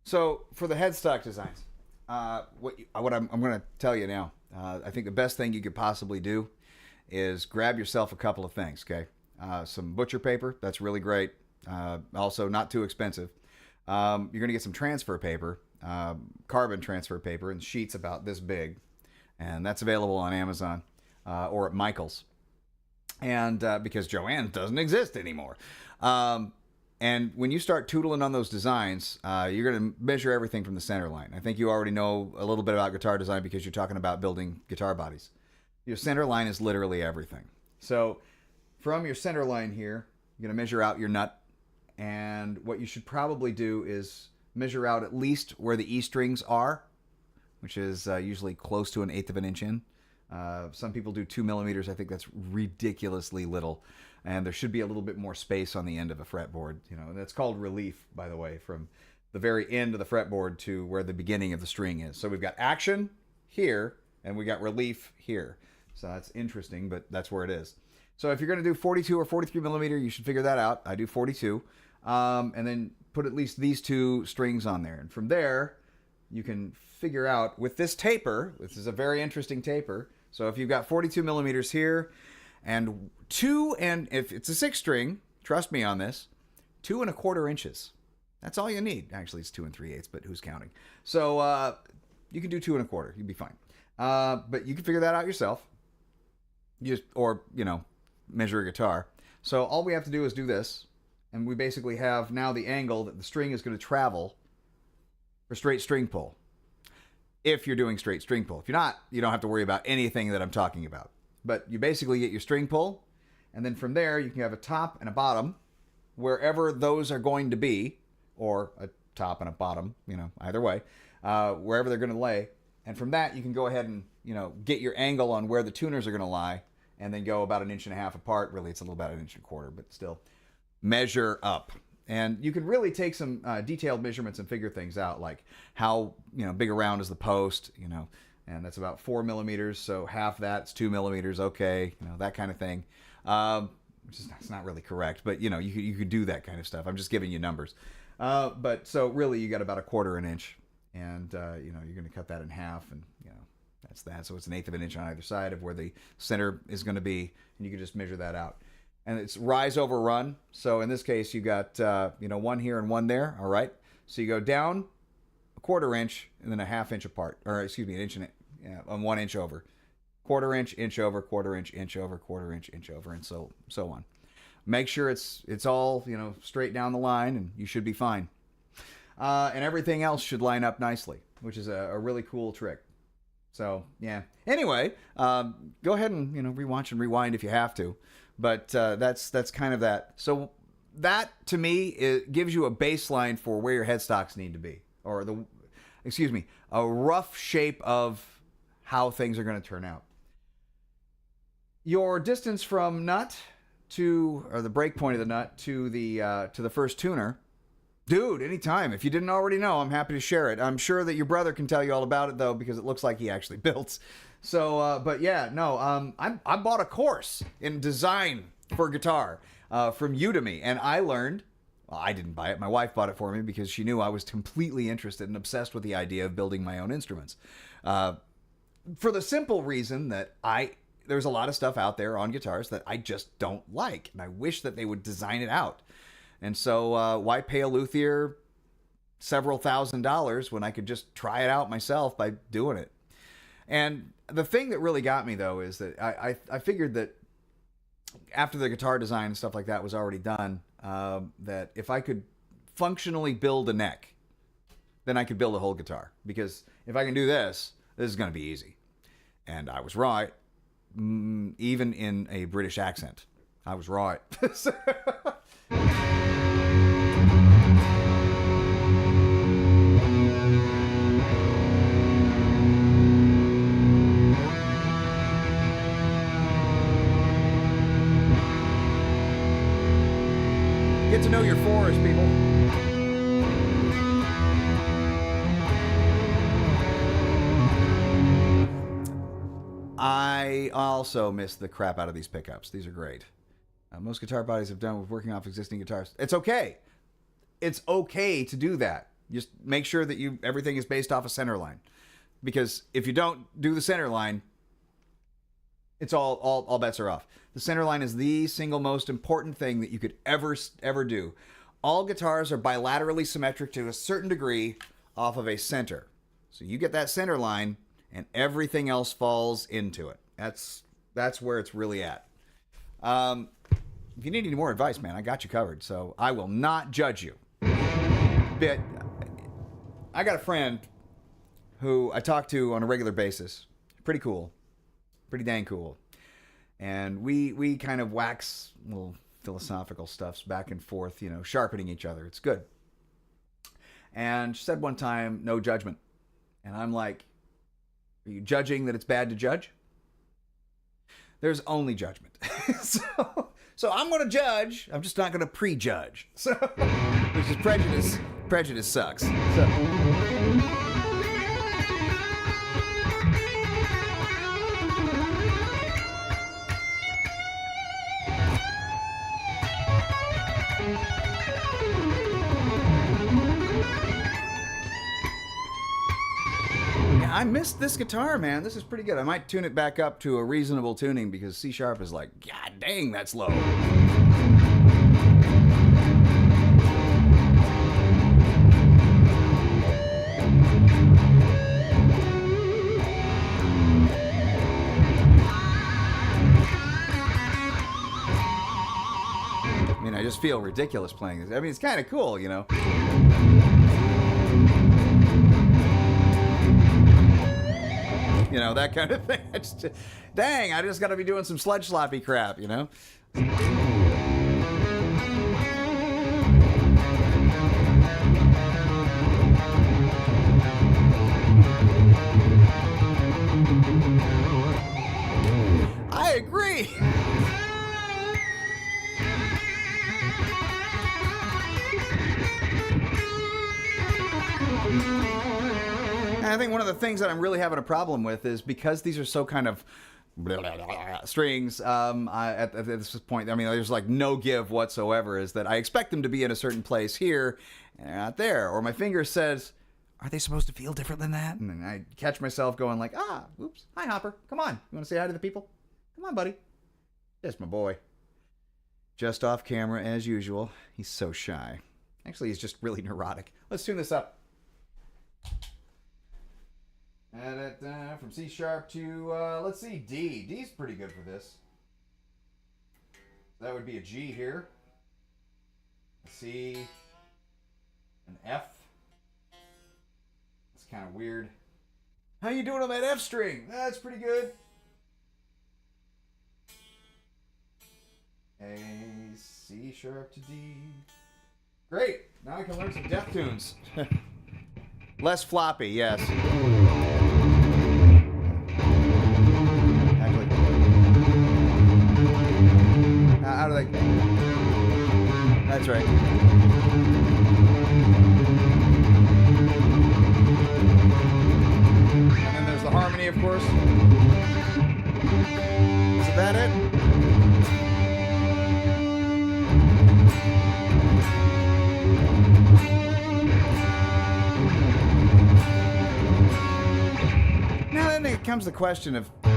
So for the headstock designs, what I'm going to tell you now, I think the best thing you could possibly do is grab yourself a couple of things. Okay, some butcher paper, that's really great. Also not too expensive. You're going to get some transfer paper, carbon transfer paper, in sheets about this big, and that's available on Amazon or at Michael's. And because Joanne doesn't exist anymore. And when you start tootling on those designs, you're going to measure everything from the center line. I think you already know a little bit about guitar design because you're talking about building guitar bodies. Your center line is literally everything. So from your center line here, you're going to measure out your nut. And what you should probably do is measure out at least where the E strings are, which is usually close to 1/8 of an inch in. Some people do 2 millimeters. I think that's ridiculously little. And there should be a little bit more space on the end of a fretboard. You know, that's called relief, by the way, from the very end of the fretboard to where the beginning of the string is. So we've got action here, and we got relief here. So that's interesting, but that's where it is. So if you're going to do 42 or 43 millimeter, you should figure that out. I do 42. And then put at least these two strings on there. And from there, you can figure out with this taper, this is a very interesting taper. So if you've got 42 millimeters here, and if it's a 6 string, trust me on this, 2 1/4 inches. That's all you need. Actually, it's 2 3/8, but who's counting? So you can do 2 1/4. You'd be fine. But you can figure that out yourself. Or measure a guitar. So all we have to do is do this, and we basically have now the angle that the string is going to travel for straight string pull. If you're doing straight string pull. If you're not, you don't have to worry about anything that I'm talking about. But you basically get your string pull, and then from there you can have a top and a bottom, wherever those are going to be, or a top and a bottom, either way, wherever they're going to lay. And from that, you can go ahead and, get your angle on where the tuners are going to lie, and then go about 1.5 inches apart. Really, it's a little about 1.25 inches, but still measure up. And you can really take some detailed measurements and figure things out, like how, big around is the post, and that's about 4 millimeters. So half that's 2 millimeters. Okay. That kind of thing. Which is that's not really correct, but you could do that kind of stuff. I'm just giving you numbers. But so really you got about 1/4 inch, and you're going to cut that in half, and that's that. So it's 1/8 of an inch on either side of where the center is going to be, and you can just measure that out. And it's rise over run. So in this case, you got one here and one there. All right. So you go down 1/4 inch and then 1/2 inch apart, or excuse me, 1 inch and 1 inch over, 1/4 inch, inch over, 1/4 inch, inch over, 1/4 inch, inch over, and so on. Make sure it's all straight down the line, and you should be fine. And everything else should line up nicely, which is a really cool trick. So yeah. Anyway, go ahead and rewatch and rewind if you have to. But that's kind of that. So that, to me, it gives you a baseline for where your headstocks need to be, or a rough shape of how things are going to turn out. Your distance from nut or the break point of the nut to the first tuner Dude, anytime. If you didn't already know, I'm happy to share it. I'm sure that your brother can tell you all about it, though, because it looks like he actually builds. So, but yeah, no, I bought a course in design for guitar from Udemy, and I learned, well, I didn't buy it. My wife bought it for me because she knew I was completely interested and obsessed with the idea of building my own instruments. For the simple reason that there's a lot of stuff out there on guitars that I just don't like, and I wish that they would design it out. And so why pay a luthier several $1,000s when I could just try it out myself by doing it? And the thing that really got me, though, is that I figured that after the guitar design and stuff like that was already done, that if I could functionally build a neck, then I could build a whole guitar. Because if I can do this is going to be easy. And I was right, even in a British accent. I was right. Get to know your forest, people. I also miss the crap out of these pickups. These are great. Most guitar bodies have done with working off existing guitars. It's okay. It's okay to do that. Just make sure that everything is based off a center line. Because if you don't do the center line, it's all bets are off. The center line is the single most important thing that you could ever do. All guitars are bilaterally symmetric to a certain degree off of a center. So you get that center line and everything else falls into it. That's where it's really at. If you need any more advice, man, I got you covered. So I will not judge you. But I got a friend who I talk to on a regular basis. Pretty cool. Pretty dang cool. And we kind of wax little philosophical stuffs back and forth, sharpening each other. It's good. And she said one time, no judgment. And I'm like, are you judging that it's bad to judge? There's only judgment. So I'm going to judge. I'm just not going to prejudge. So, which is prejudice. Prejudice sucks. So. I missed this guitar, man. This is pretty good. I might tune it back up to a reasonable tuning because C sharp is like, God dang, that's low. I mean, I just feel ridiculous playing this. I mean, it's kind of cool, that kind of thing. Dang, I just got to be doing some sludge sloppy crap, I agree. And I think one of the things that I'm really having a problem with is because these are so kind of strings at this point, I mean, there's like no give whatsoever, is that I expect them to be in a certain place here and they're not there. Or my finger says, are they supposed to feel different than that? And then I catch myself going like, oops, hi Hopper, come on. You want to say hi to the people? Come on, buddy. Yes, my boy. Just off camera as usual. He's so shy. Actually, he's just really neurotic. Let's tune this up. From C sharp to, let's see, D. D's pretty good for this. That would be a G here. A C. An F. It's kind of weird. How you doing on that F string? That's pretty good. A, C sharp to D. Great. Now I can learn some death tunes. Less floppy, yes. Actually, how do they? That's right. becomes the question of... I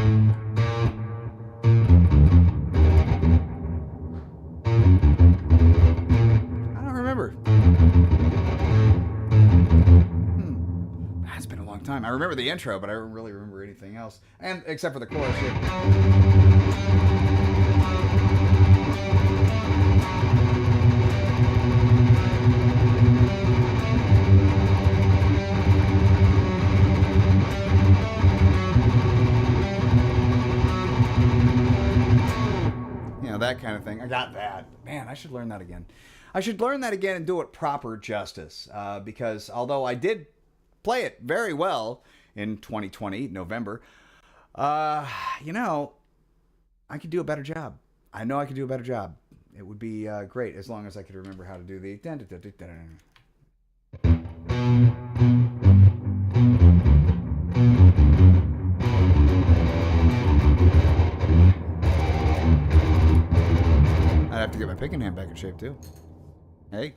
don't remember. That's been a long time. I remember the intro, but I don't really remember anything else. And except for the chorus. You know, that kind of thing. I got that. Man, I should learn that again. I should learn that again and do it proper justice. Because although I did play it very well in 2020, November, you know, I could do a better job. I know I could do a better job. It would be great as long as I could remember how to do the... I'd have to get my picking hand back in shape too. Hey.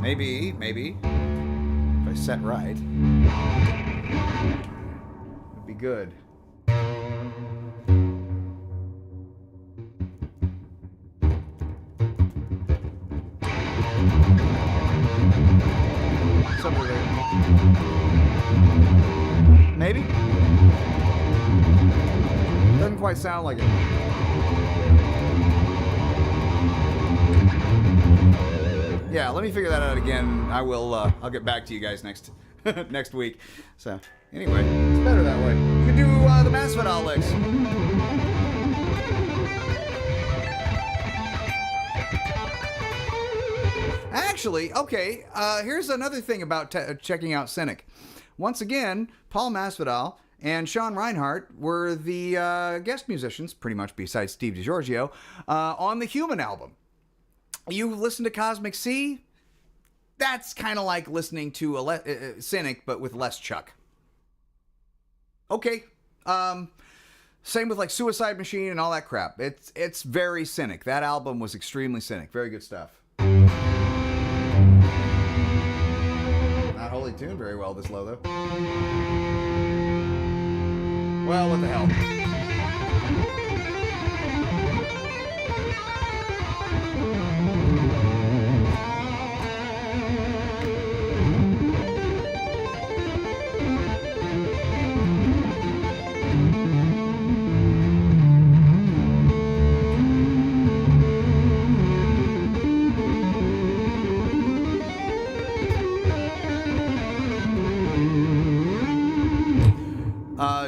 Maybe, if I set right, it'd be good. Somewhere there. Maybe? Doesn't quite sound like it. Yeah, let me figure that out again. I will. I'll get back to you guys next next week. So anyway, it's better that way. You can do the Masvidal licks. Actually, okay. Here's another thing about checking out Cynic. Once again, Paul Masvidal and Sean Reinhart were the guest musicians, pretty much besides Steve DiGiorgio, on the Human album. You listen to Cosmic Sea, that's kind of like listening to a Cynic, but with less Chuck. Okay. Same with like Suicide Machine and all that crap. It's very Cynic. That album was extremely Cynic. Very good stuff. Not wholly tuned very well this low, though. Well, what the hell.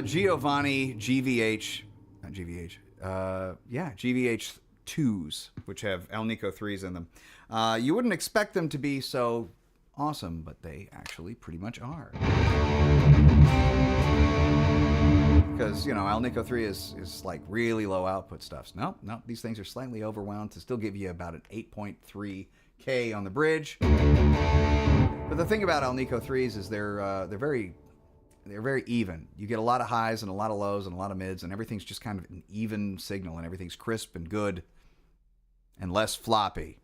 Giovanni GVH, not GVH, GVH 2s, which have Alnico 3s in them. You wouldn't expect them to be so awesome, but they actually pretty much are. Because, you know, Alnico 3 is like really low output stuff. No, these things are slightly overwound to still give you about an 8.3K on the bridge. But the thing about Alnico 3s is they're very even. You get a lot of highs and a lot of lows and a lot of mids, and everything's just kind of an even signal, and everything's crisp and good and less floppy.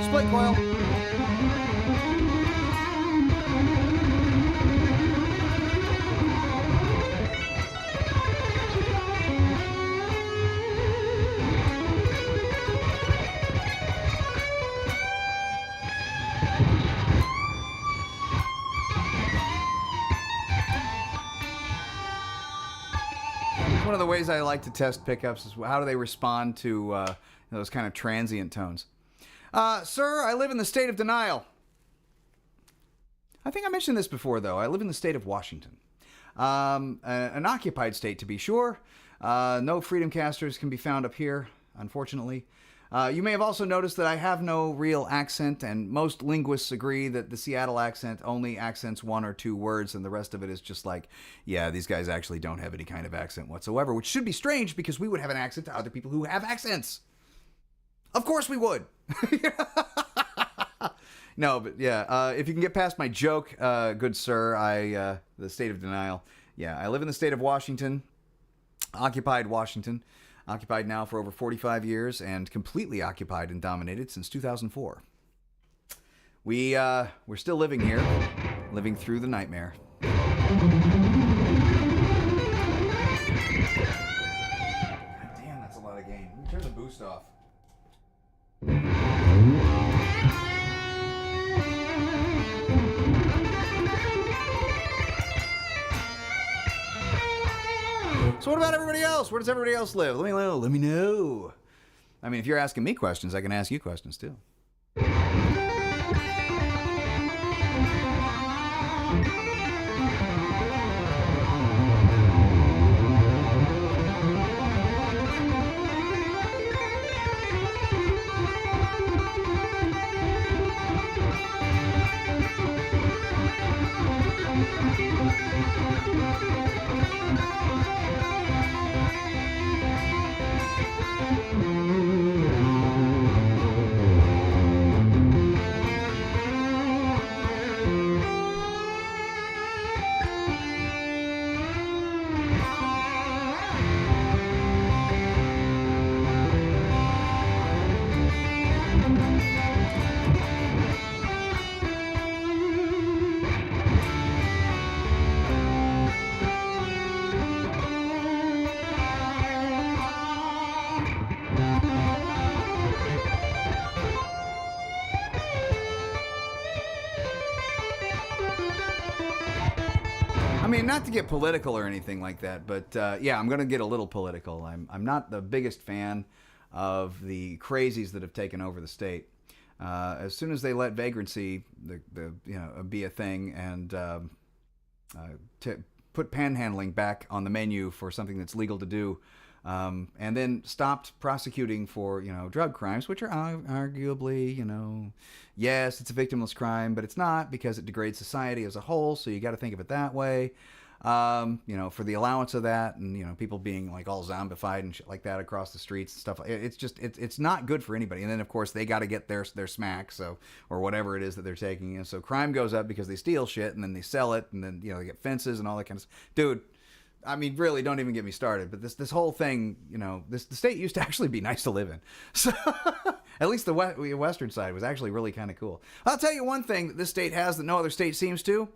Split coil. One of the ways I like to test pickups is how do they respond to those kind of transient tones. Sir, I live in the state of denial. I think I mentioned this before, though. I live in the state of Washington. An occupied state, to be sure. No Freedom Casters can be found up here, unfortunately. You may have also noticed that I have no real accent, and most linguists agree that the Seattle accent only accents one or two words, and the rest of it is just like, yeah, these guys actually don't have any kind of accent whatsoever, which should be strange because we would have an accent to other people who have accents. Of course we would. No, but yeah, if you can get past my joke, good sir, the state of denial. Yeah, I live in the state of Washington, occupied Washington. Occupied now for over 45 years and completely occupied and dominated since 2004. We're still living here, living through the nightmare. God damn, that's a lot of gain. Let me turn the boost off. So what about everybody else? Where does everybody else live? Let me know. I mean, if you're asking me questions, I can ask you questions too. I mean, not to get political or anything like that, but yeah, I'm going to get a little political. I'm not the biggest fan of the crazies that have taken over the state. As soon as they let vagrancy be a thing and to put panhandling back on the menu for something that's legal to do, and then stopped prosecuting for drug crimes, which are arguably yes, it's a victimless crime, but it's not because it degrades society as a whole. So you got to think of it that way. For the allowance of that, and people being like all zombified and shit like that across the streets and stuff. It's not good for anybody. And then of course they got to get their smack, or whatever it is that they're taking. So crime goes up because they steal shit and then they sell it, and then they get fences and all that kind of stuff. Dude, I mean, really, don't even get me started. But this whole thing, the state used to actually be nice to live in. So at least the western side was actually really kind of cool. I'll tell you one thing that this state has that no other state seems to.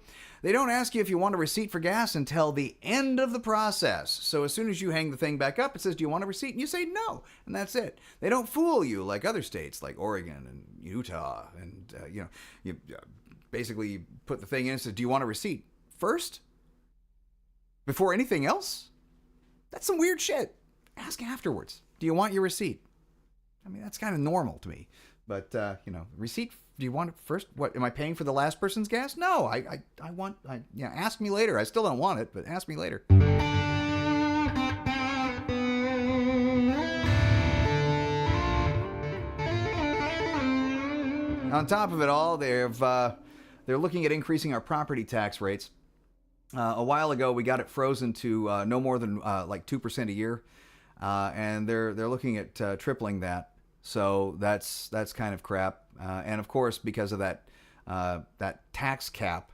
They don't ask you if you want a receipt for gas until the end of the process. So as soon as you hang the thing back up, it says, do you want a receipt? And you say no, and that's it. They don't fool you like other states like Oregon and Utah. And, you basically put the thing in and says, do you want a receipt first? Before anything else? That's some weird shit. Ask afterwards. Do you want your receipt? I mean, that's kind of normal to me. But, receipt, do you want it first? What, am I paying for the last person's gas? No, ask me later. I still don't want it, but ask me later. On top of it all, they're looking at increasing our property tax rates. A while ago, we got it frozen to no more than like 2% a year, and they're looking at tripling that. So that's kind of crap. And of course, because of that tax cap,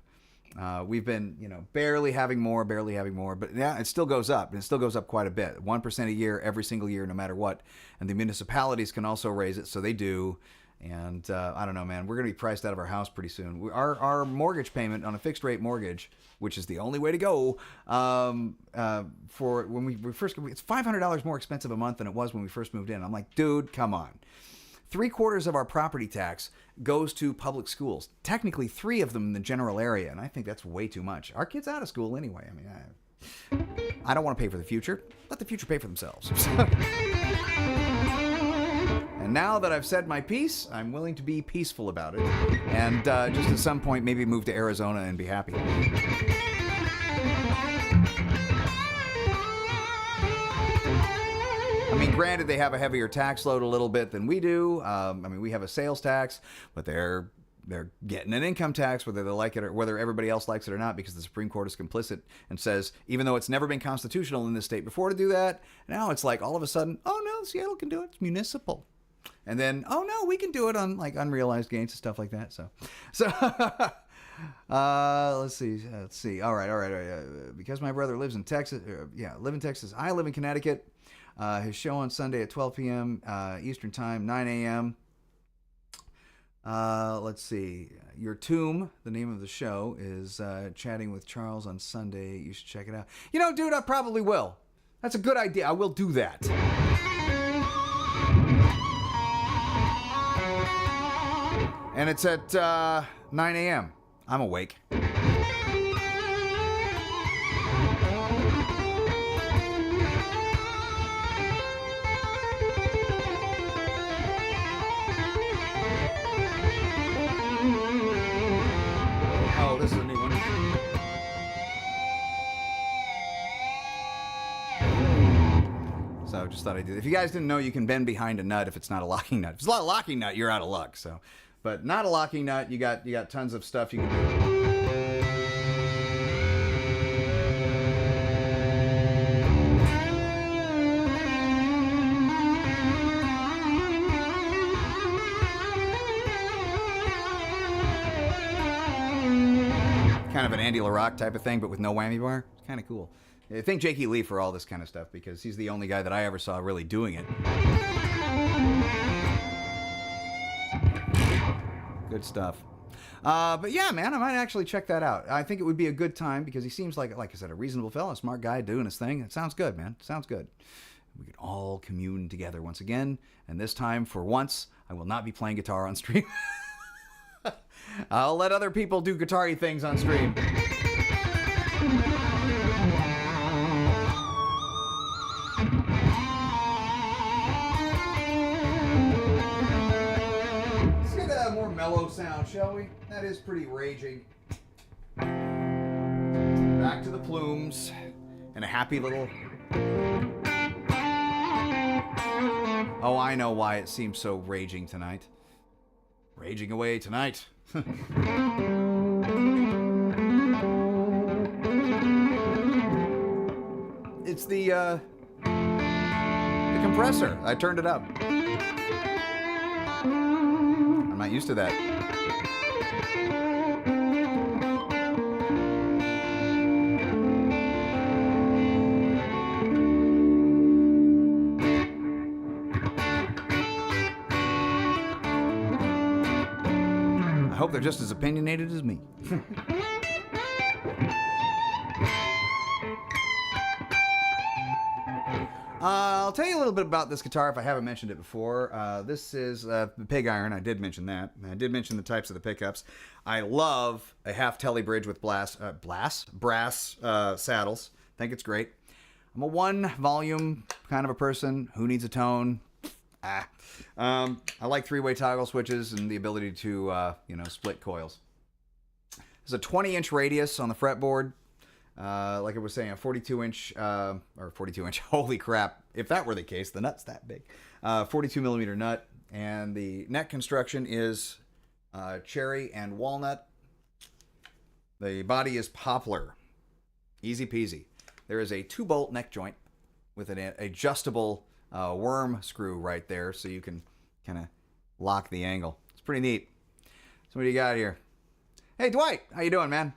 we've been barely having more. But yeah, it still goes up, and it still goes up quite a bit. 1% a year, every single year, no matter what. And the municipalities can also raise it, so they do. And I don't know, man. We're going to be priced out of our house pretty soon. Our mortgage payment on a fixed rate mortgage, which is the only way to go, for when we first, it's $500 more expensive a month than it was when we first moved in. I'm like, dude, come on. 3/4 of our property tax goes to public schools. Technically, 3 of them in the general area, and I think that's way too much. Our kids out of school anyway. I mean, I don't want to pay for the future. Let the future pay for themselves. And now that I've said my piece, I'm willing to be peaceful about it. And just at some point, maybe move to Arizona and be happy. I mean, granted, they have a heavier tax load a little bit than we do. I mean, we have a sales tax, but they're getting an income tax, whether they like it or whether everybody else likes it or not, because the Supreme Court is complicit and says, even though it's never been constitutional in this state before to do that, now it's like all of a sudden, oh no, Seattle can do it. It's municipal. And then, oh no, we can do it on like unrealized gains and stuff like that. So let's see. All right. Because my brother lives in Texas. Live in Texas. I live in Connecticut. His show on Sunday at 12 p.m. Eastern Time, 9 a.m. Let's see. Your Tomb, the name of the show, is Chatting with Charles on Sunday. You should check it out. You know, dude, I probably will. That's a good idea. I will do that. And it's at 9 a.m. I'm awake. Oh, this is a new one. So just thought I'd do that. If you guys didn't know, you can bend behind a nut if it's not a locking nut. If it's not a locking nut, you're out of luck. So, but not a locking nut, you got tons of stuff you can do. Kind of an Andy LaRock type of thing, but with no whammy bar. It's kind of cool. I thank Jakey Lee for all this kind of stuff because he's the only guy that I ever saw really doing it. Good stuff. But yeah, man, I might actually check that out. I think it would be a good time because he seems like I said, a reasonable fella, a smart guy doing his thing. It sounds good, man. It sounds good. We could all commune together once again. And this time, for once, I will not be playing guitar on stream. I'll let other people do guitar-y things on stream. Let's get a more mellow sound, shall we? That is pretty raging. Back to the plumes and a happy little... Oh, I know why it seems so raging tonight. Raging away tonight. It's the compressor. I turned it up. I'm not used to that. I hope they're just as opinionated as me. I'll tell you a little bit about this guitar if I haven't mentioned it before. This is the Pig Iron. I did mention that. I did mention the types of the pickups. I love a half telly bridge with brass saddles. I think it's great. I'm a one volume kind of a person. Who needs a tone? I like three-way toggle switches and the ability to, split coils. There's a 20-inch radius on the fretboard. Like I was saying, a 42-inch, holy crap. If that were the case, the nut's that big. 42-millimeter nut. And the neck construction is cherry and walnut. The body is poplar. Easy peasy. There is a 2-bolt neck joint with an adjustable worm screw right there, so you can kind of lock the angle. It's pretty neat. So what do you got here? Hey, Dwight, how you doing, man?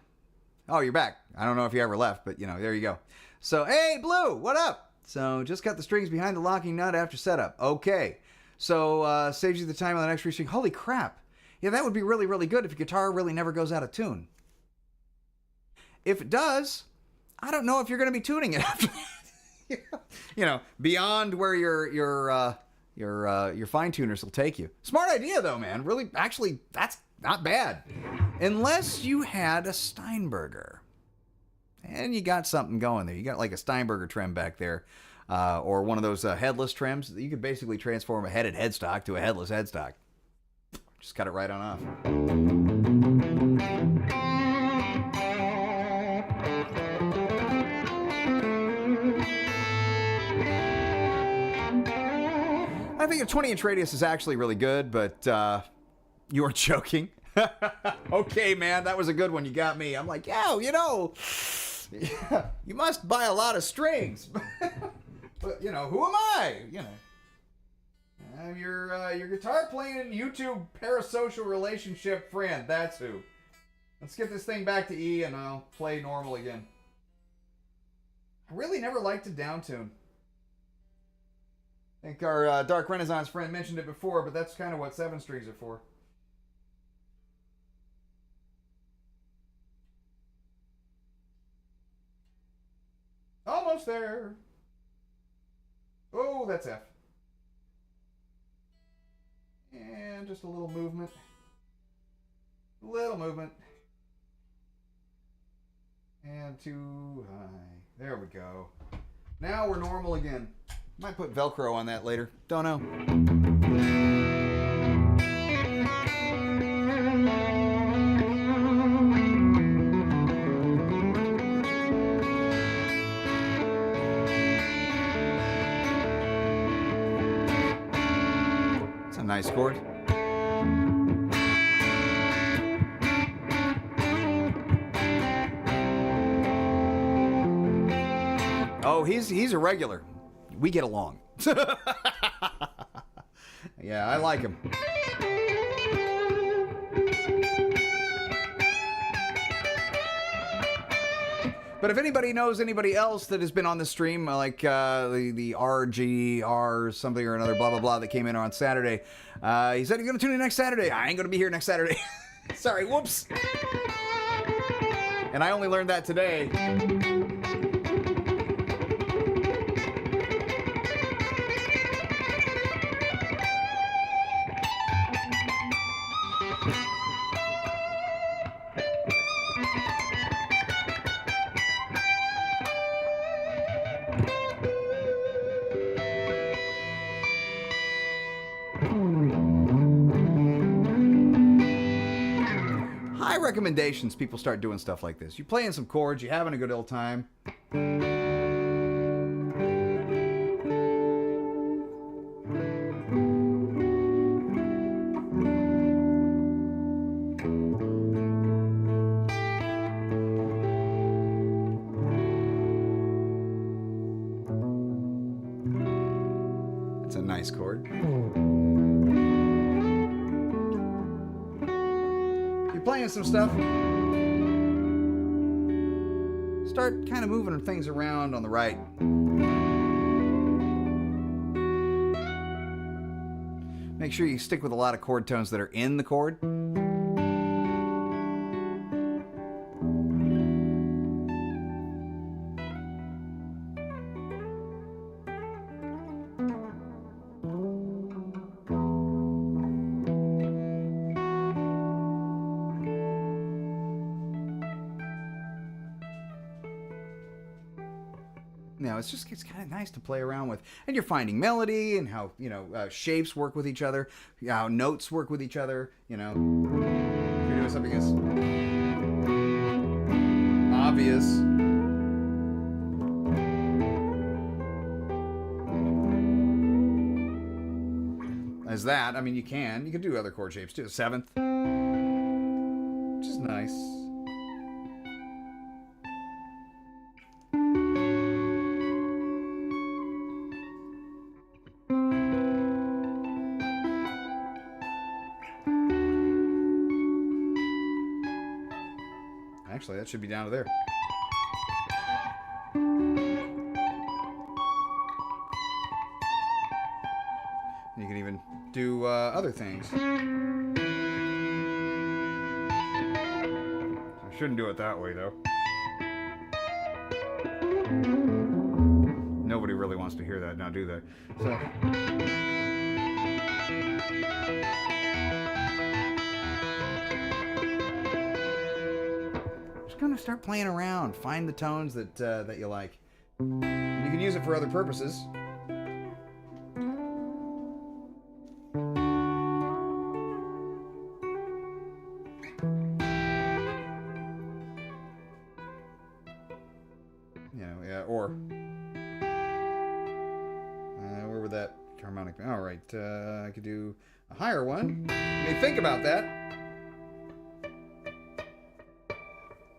Oh, you're back. I don't know if you ever left, but, there you go. So, hey, Blue, what up? So, just cut the strings behind the locking nut after setup. Okay. So, saves you the time on the next restring. Holy crap. Yeah, that would be really, really good if your guitar really never goes out of tune. If it does, I don't know if you're going to be tuning it after that. Beyond where your fine tuners will take you. Smart idea though, man. Really, actually, that's not bad. Unless you had a Steinberger. And you got something going there. You got like a Steinberger trim back there. Or one of those headless trims. You could basically transform a headed headstock to a headless headstock. Just cut it right on off. I think a 20-inch radius is actually really good, but you are joking. Okay, man, that was a good one. You got me. I'm like, yeah, you know, you must buy a lot of strings. But, you know, who am I? You know, I'm your guitar playing YouTube parasocial relationship friend. That's who. Let's get this thing back to E and I'll play normal again. I really never liked a downtune. I think our Dark Renaissance friend mentioned it before, but that's kind of what 7 strings are for. Almost there. Oh, that's F. And just a little movement. Little movement. And too high. There we go. Now we're normal again. Might put Velcro on that later. Don't know. It's a nice chord. Oh, he's a regular. We get along. Yeah, I like him. But if anybody knows anybody else that has been on the stream, like the RGR something or another, blah, blah, blah, that came in on Saturday, he said he's going to tune in next Saturday. I ain't going to be here next Saturday. Sorry, whoops. And I only learned that today. Recommendations, people start doing stuff like this. You're playing some chords, you're having a good old time. It's a nice chord. Playing some stuff. Start kind of moving things around on the right. Make sure you stick with a lot of chord tones that are in the chord. It's kind of nice to play around with, and you're finding melody and how shapes work with each other, how notes work with each other. If you're doing something as obvious as that, I mean, you can do other chord shapes too. 7th, which is nice. Actually, that should be down to there. You can even do other things. I shouldn't do it that way, though. Nobody really wants to hear that now, do they? So. Gonna start playing around, find the tones that you like. And you can use it for other purposes. Or where would that harmonic. All right, I could do a higher one. Let me think about that.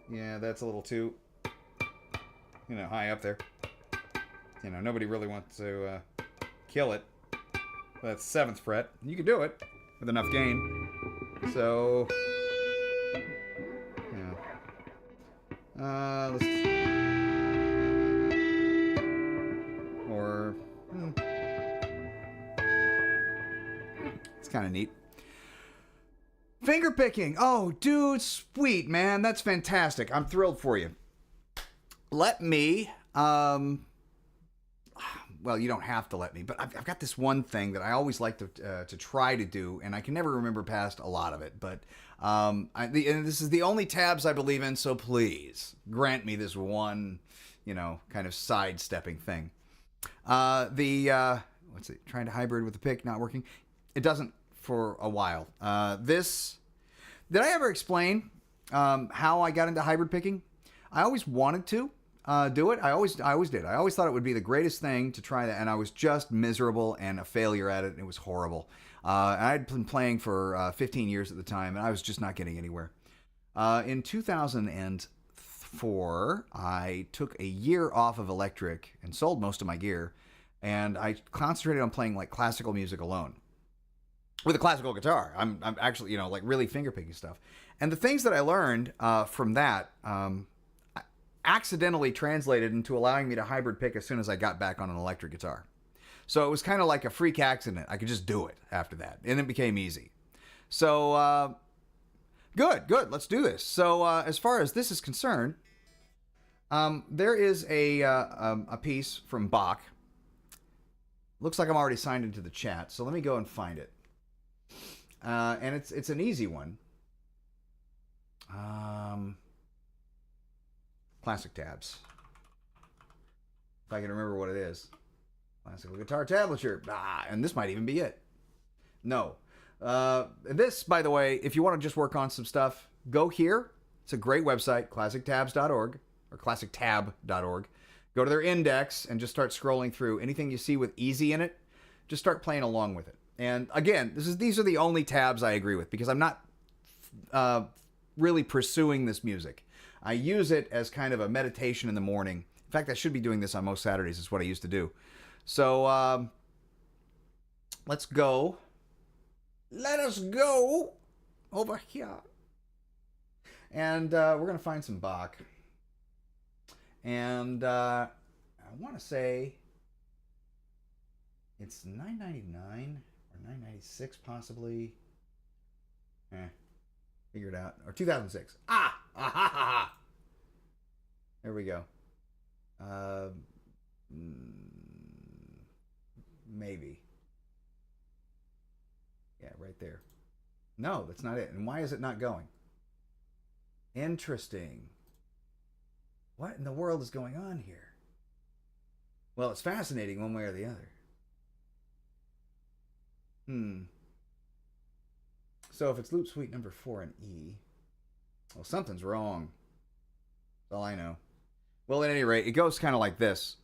Yeah, that's a little too, high up there. Nobody really wants to kill it. That's 7th fret. You can do it with enough gain. So, yeah. Let's. Or. It's kind of neat. Finger picking. Oh, dude, sweet, man. That's fantastic. I'm thrilled for you. Let me. Well, you don't have to let me, but I've got this one thing that I always like to try to do, and I can never remember past a lot of it. But and this is the only tabs I believe in, so please grant me this one, kind of sidestepping thing. What's it? Trying to hybrid with the pick, not working. It doesn't for a while. Did I ever explain how I got into hybrid picking? I always wanted to. Do it. I always did. I always thought it would be the greatest thing to try that, and I was just miserable and a failure at it, and it was horrible. I'd been playing for 15 years at the time, and I was just not getting anywhere. In 2004, I took a year off of electric and sold most of my gear, and I concentrated on playing like classical music alone with a classical guitar. I'm actually, like really finger picking stuff, and the things that I learned from that. Accidentally translated into allowing me to hybrid pick as soon as I got back on an electric guitar. So it was kind of like a freak accident. I could just do it after that, and it became easy. So good. Let's do this. So as far as this is concerned, there is a piece from Bach. Looks like I'm already signed into the chat, so let me go and find it. And it's an easy one. Classic tabs. If I can remember what it is. Classical guitar tablature. And this might even be it. No. This, by the way, if you want to just work on some stuff, go here. It's a great website, classictabs.org or classictab.org. Go to their index and just start scrolling through. Anything you see with easy in it, just start playing along with it. And again, these are the only tabs I agree with because I'm not really pursuing this music. I use it as kind of a meditation in the morning. In fact, I should be doing this on most Saturdays. Is what I used to do. So let's go. Let us go over here. And we're going to find some Bach. And I want to say it's $9.99 or $9.96 possibly. Figure it out. Or 2006. There we go. Maybe. Yeah, right there. No, that's not it. And why is it not going? Interesting. What in the world is going on here? Well, it's fascinating one way or the other. So if it's loop suite number 4 in E, well, something's wrong. That's all I know. Well, at any rate, it goes kind of like this.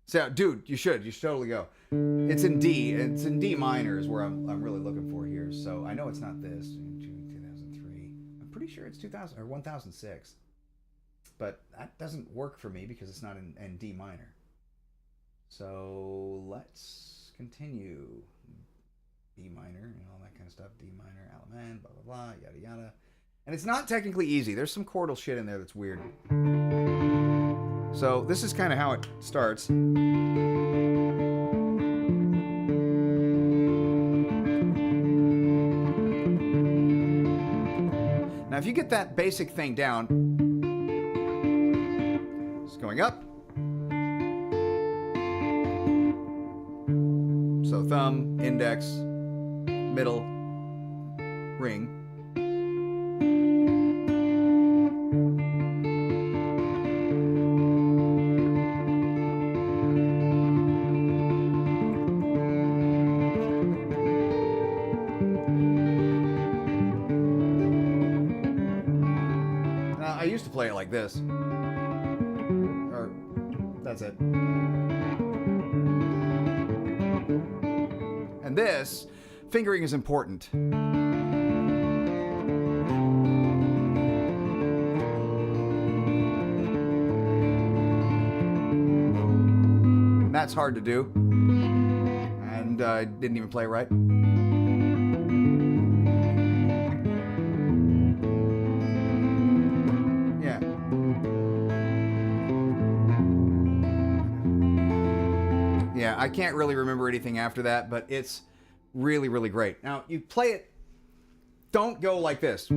So, dude, you should totally go. It's in D. It's in D minor is where I'm really looking for here. So I know it's not this. June 2003. I'm pretty sure it's 2000 or 1006. But that doesn't work for me because it's not in D minor. So let's continue. D minor and all that kind of stuff. D minor, Alaman, blah, blah, blah, yada, yada. And it's not technically easy. There's some chordal shit in there that's weird. So this is kind of how it starts. Now, if you get that basic thing down, it's going up. So thumb, index, middle, ring. I used to play it like this. Or, that's it. this, fingering is important. That's hard to do. And I didn't even play it right. Yeah. Yeah, I can't really remember anything after that, but it's really, really great. Now, you play it, don't go like this. You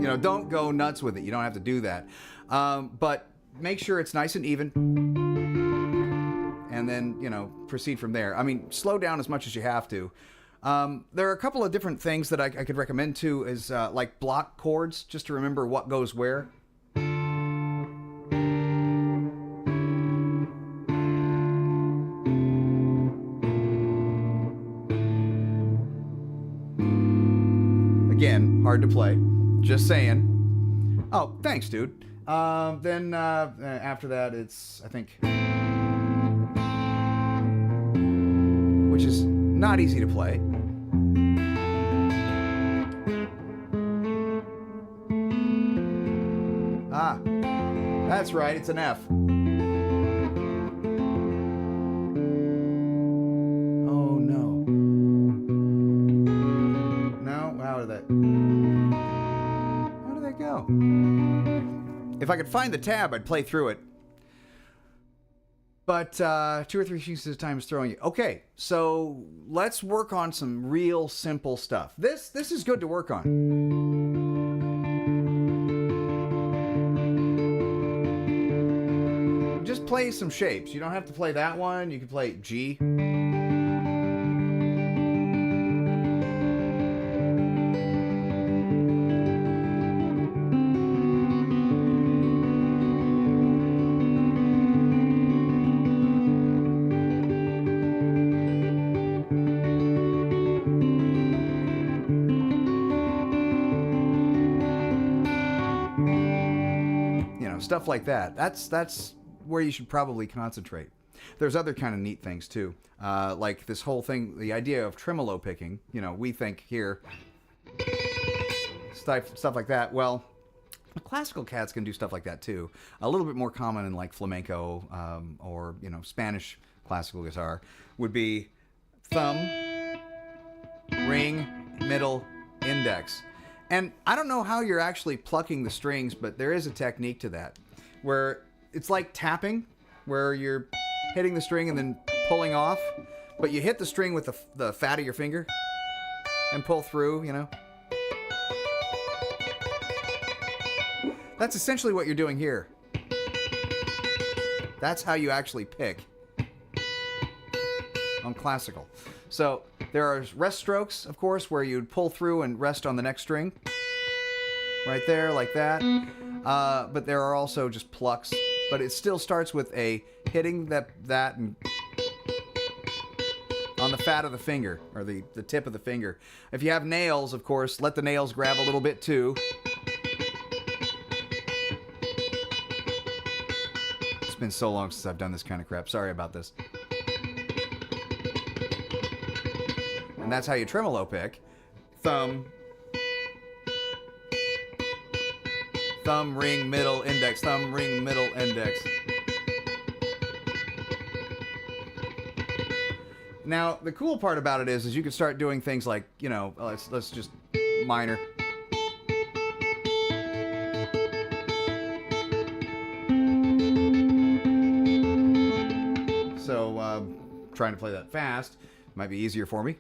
know, don't go nuts with it. You don't have to do that. But make sure it's nice and even. And then, you know, proceed from there. I mean, slow down as much as you have to. There are a couple of different things that I could recommend too, is like block chords, just to remember what goes where. Again, hard to play. Just saying. Oh, thanks, dude. Then after that, it's, I think, which is not easy to play. Ah, that's right, it's an F. Oh, no. No? How did that go? If I could find the tab, I'd play through it. But 2 or 3 sheets at a time is throwing you. Okay, so let's work on some real simple stuff. This is good to work on. Just play some shapes. You don't have to play that one. You can play G. Stuff like that. That's where you should probably concentrate. There's other kind of neat things too, like this whole thing, the idea of tremolo picking. You know, we think here stuff like that. Well, classical cats can do stuff like that too. A little bit more common in like flamenco or, you know, Spanish classical guitar would be thumb, ring, middle, index. And I don't know how you're actually plucking the strings, but there is a technique to that, where it's like tapping, where you're hitting the string and then pulling off, but you hit the string with the fat of your finger and pull through, you know. That's essentially what you're doing here. That's how you actually pick on classical. So there are rest strokes, of course, where you'd pull through and rest on the next string. Right there, like that. But there are also just plucks. But it still starts with a hitting that and on the fat of the finger, or the tip of the finger. If you have nails, of course, let the nails grab a little bit too. It's been so long since I've done this kind of crap. Sorry about this. And that's how you tremolo pick. Thumb, ring, middle, index. Thumb, ring, middle, index. Now, the cool part about it is you can start doing things like, you know, let's just minor. So, trying to play that fast might be easier for me.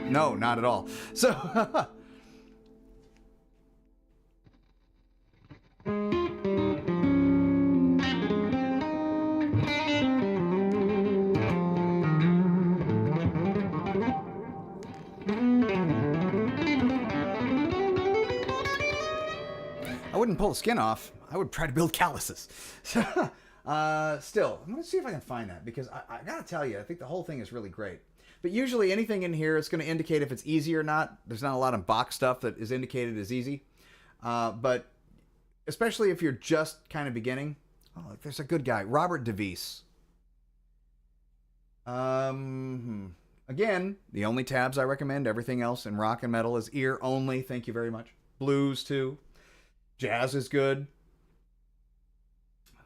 No, not at all. So, I wouldn't pull the skin off. I would try to build calluses. Still, I'm going to see if I can find that, because I got to tell you, I think the whole thing is really great. But usually anything in here, it's going to indicate if it's easy or not. There's not a lot of box stuff that is indicated as easy. But especially if you're just kind of beginning. Oh, look, there's a good guy, Robert DeVries. Again, the only tabs I recommend. Everything else in rock and metal is ear only. Thank you very much. Blues too. Jazz is good.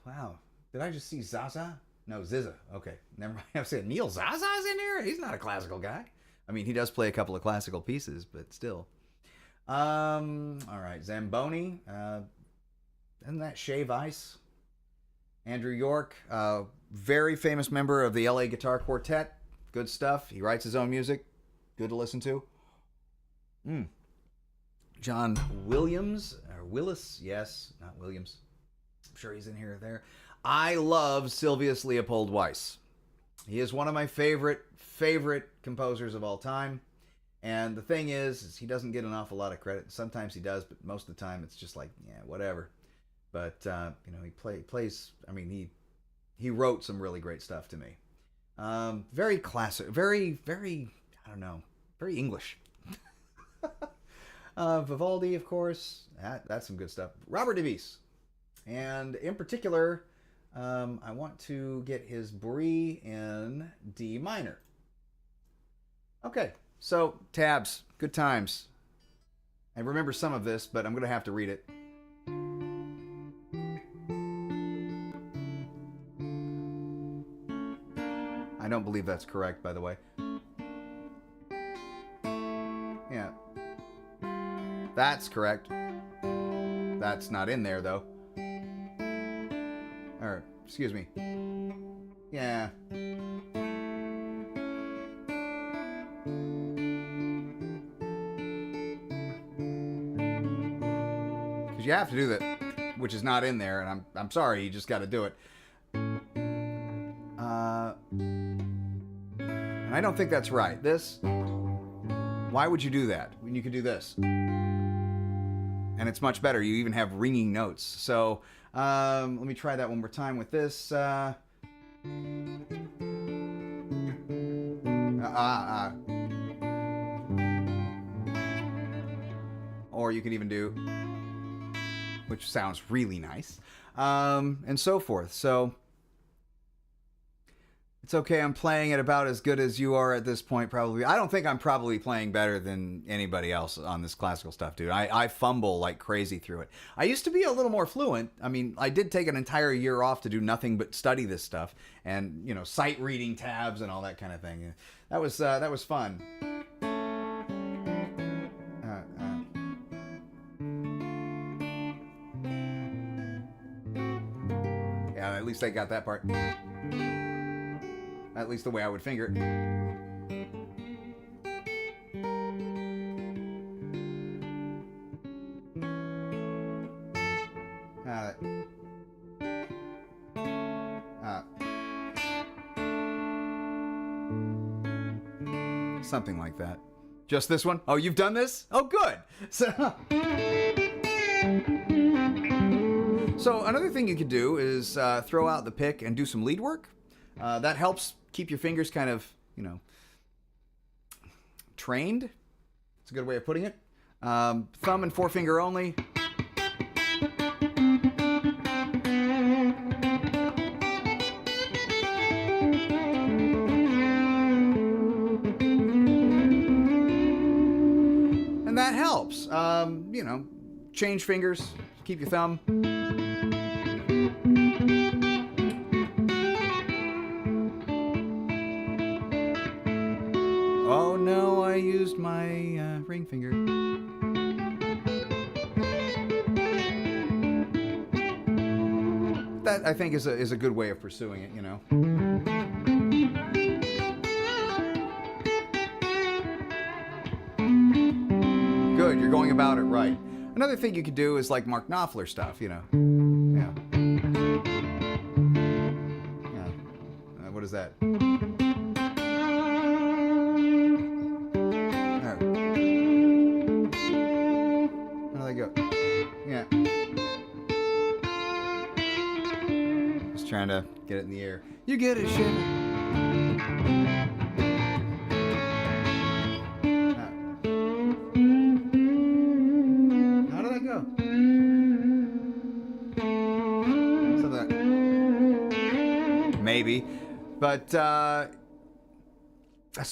Wow, did I just see Zaza? No, Ziza. Okay, never mind. I said Neil Zaza's in here. He's not a classical guy. I mean, he does play a couple of classical pieces, but still. All right, Zamboni. Isn't that Shave Ice? Andrew York, very famous member of the LA Guitar Quartet. Good stuff. He writes his own music. Good to listen to. John Williams, or Willis, yes, not Williams. I'm sure he's in here or there. I love Silvius Leopold Weiss. He is one of my favorite composers of all time. And the thing is he doesn't get an awful lot of credit. Sometimes he does, but most of the time it's just like, yeah, whatever. But he plays. I mean, he wrote some really great stuff to me. Very classic, very I don't know, very English. Vivaldi, of course, that's some good stuff. Robert DeVries, and in particular, I want to get his Brie in D minor. Okay, so tabs, good times. I remember some of this, but I'm going to have to read it. I don't believe that's correct, by the way. Yeah. That's correct. That's not in there, though. Or, excuse me. Yeah. Because you have to do that, which is not in there, and I'm sorry, you just got to do it. And I don't think that's right. This, why would you do that when you could do this? And it's much better. You even have ringing notes. So let me try that one more time with this. Or you can even do, which sounds really nice, and so forth. So it's okay. I'm playing it about as good as you are at this point, probably. I don't think I'm probably playing better than anybody else on this classical stuff, dude. I fumble like crazy through it. I used to be a little more fluent. I mean, I did take an entire year off to do nothing but study this stuff and, sight reading tabs and all that kind of thing. That was fun. Yeah, at least I got that part. At least the way I would finger it. Something like that. Just this one? Oh, you've done this? Oh, good. So another thing you could do is throw out the pick and do some lead work. That helps keep your fingers kind of, trained. It's a good way of putting it. Thumb and forefinger only. And that helps. Change fingers, keep your thumb. Oh no, I used my ring finger. That, I think, is a good way of pursuing it, Good, you're going about it right. Another thing you could do is like Mark Knopfler stuff, Yeah. What is that? Trying to get it in the air. You get it, shit. How did that go? maybe. But that's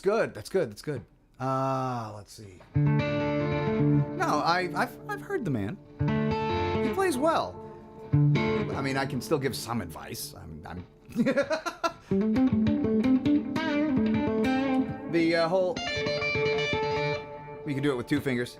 good. That's good. That's good. Let's see. No, I've heard the man. He plays well. I mean, I can still give some advice. I'm the whole. We can do it with 2 fingers.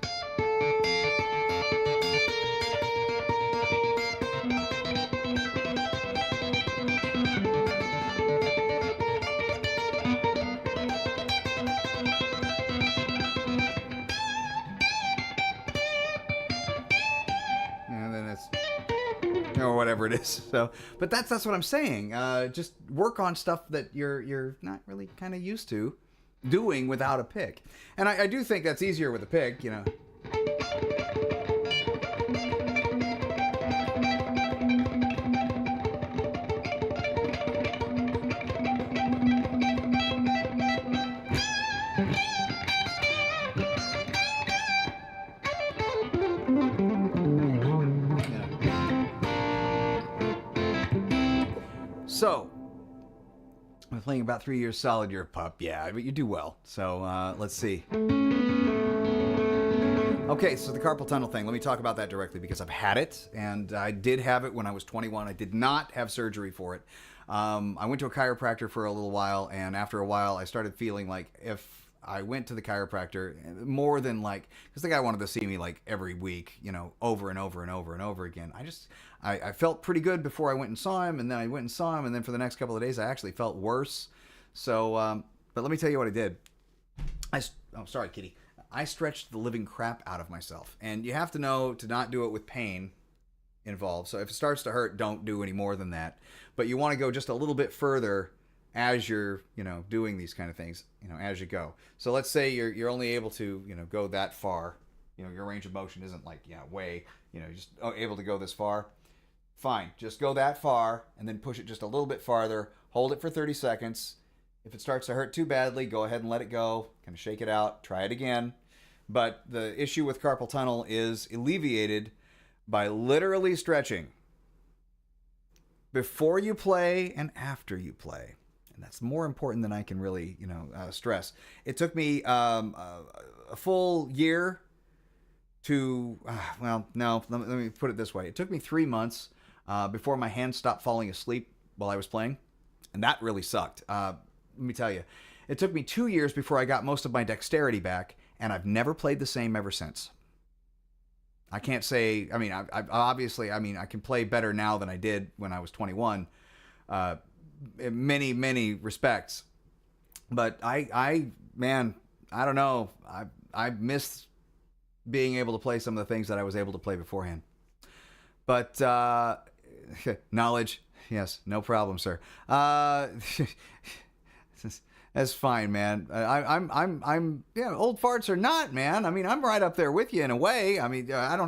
And then it's, or whatever it is. So, but that's what I'm saying. Just work on stuff that you're not really kind of used to doing without a pick. And I do think that's easier with a pick, you know. So, I'm playing about 3 years solid. You're a pup, yeah, but you do well. So let's see. Okay, so the carpal tunnel thing. Let me talk about that directly because I've had it, and I did have it when I was 21. I did not have surgery for it. I went to a chiropractor for a little while, and after a while, I started feeling like if I went to the chiropractor more than like, because the guy wanted to see me like every week, you know, over and over and over and over again. I felt pretty good before I went and saw him, and then I went and saw him, and then for the next couple of days, I actually felt worse. So, but let me tell you what I did. Oh, sorry, kitty. I stretched the living crap out of myself, and you have to know to not do it with pain involved. So if it starts to hurt, don't do any more than that. But you want to go just a little bit further as you're, you know, doing these kind of things, you know, as you go. So let's say you're only able to, you know, go that far. You know, your range of motion isn't like, you know, way, you know, just able to go this far. Fine, just go that far and then push it just a little bit farther. Hold it for 30 seconds. If it starts to hurt too badly, go ahead and let it go. Kind of shake it out. Try it again. But the issue with carpal tunnel is alleviated by literally stretching before you play and after you play. And that's more important than I can really, you know, stress. It took me a full year to, well, no, let me put it this way. It took me 3 months before my hands stopped falling asleep while I was playing. And that really sucked. Let me tell you. It took me 2 years before I got most of my dexterity back, and I've never played the same ever since. I can't say, I mean, I obviously, I mean, I can play better now than I did when I was 21. In many respects, but man, I don't know. I miss being able to play some of the things that I was able to play beforehand. But knowledge, yes, no problem, sir. That's fine, man. I'm yeah, old farts or not, man. I mean, I'm right up there with you in a way. I mean,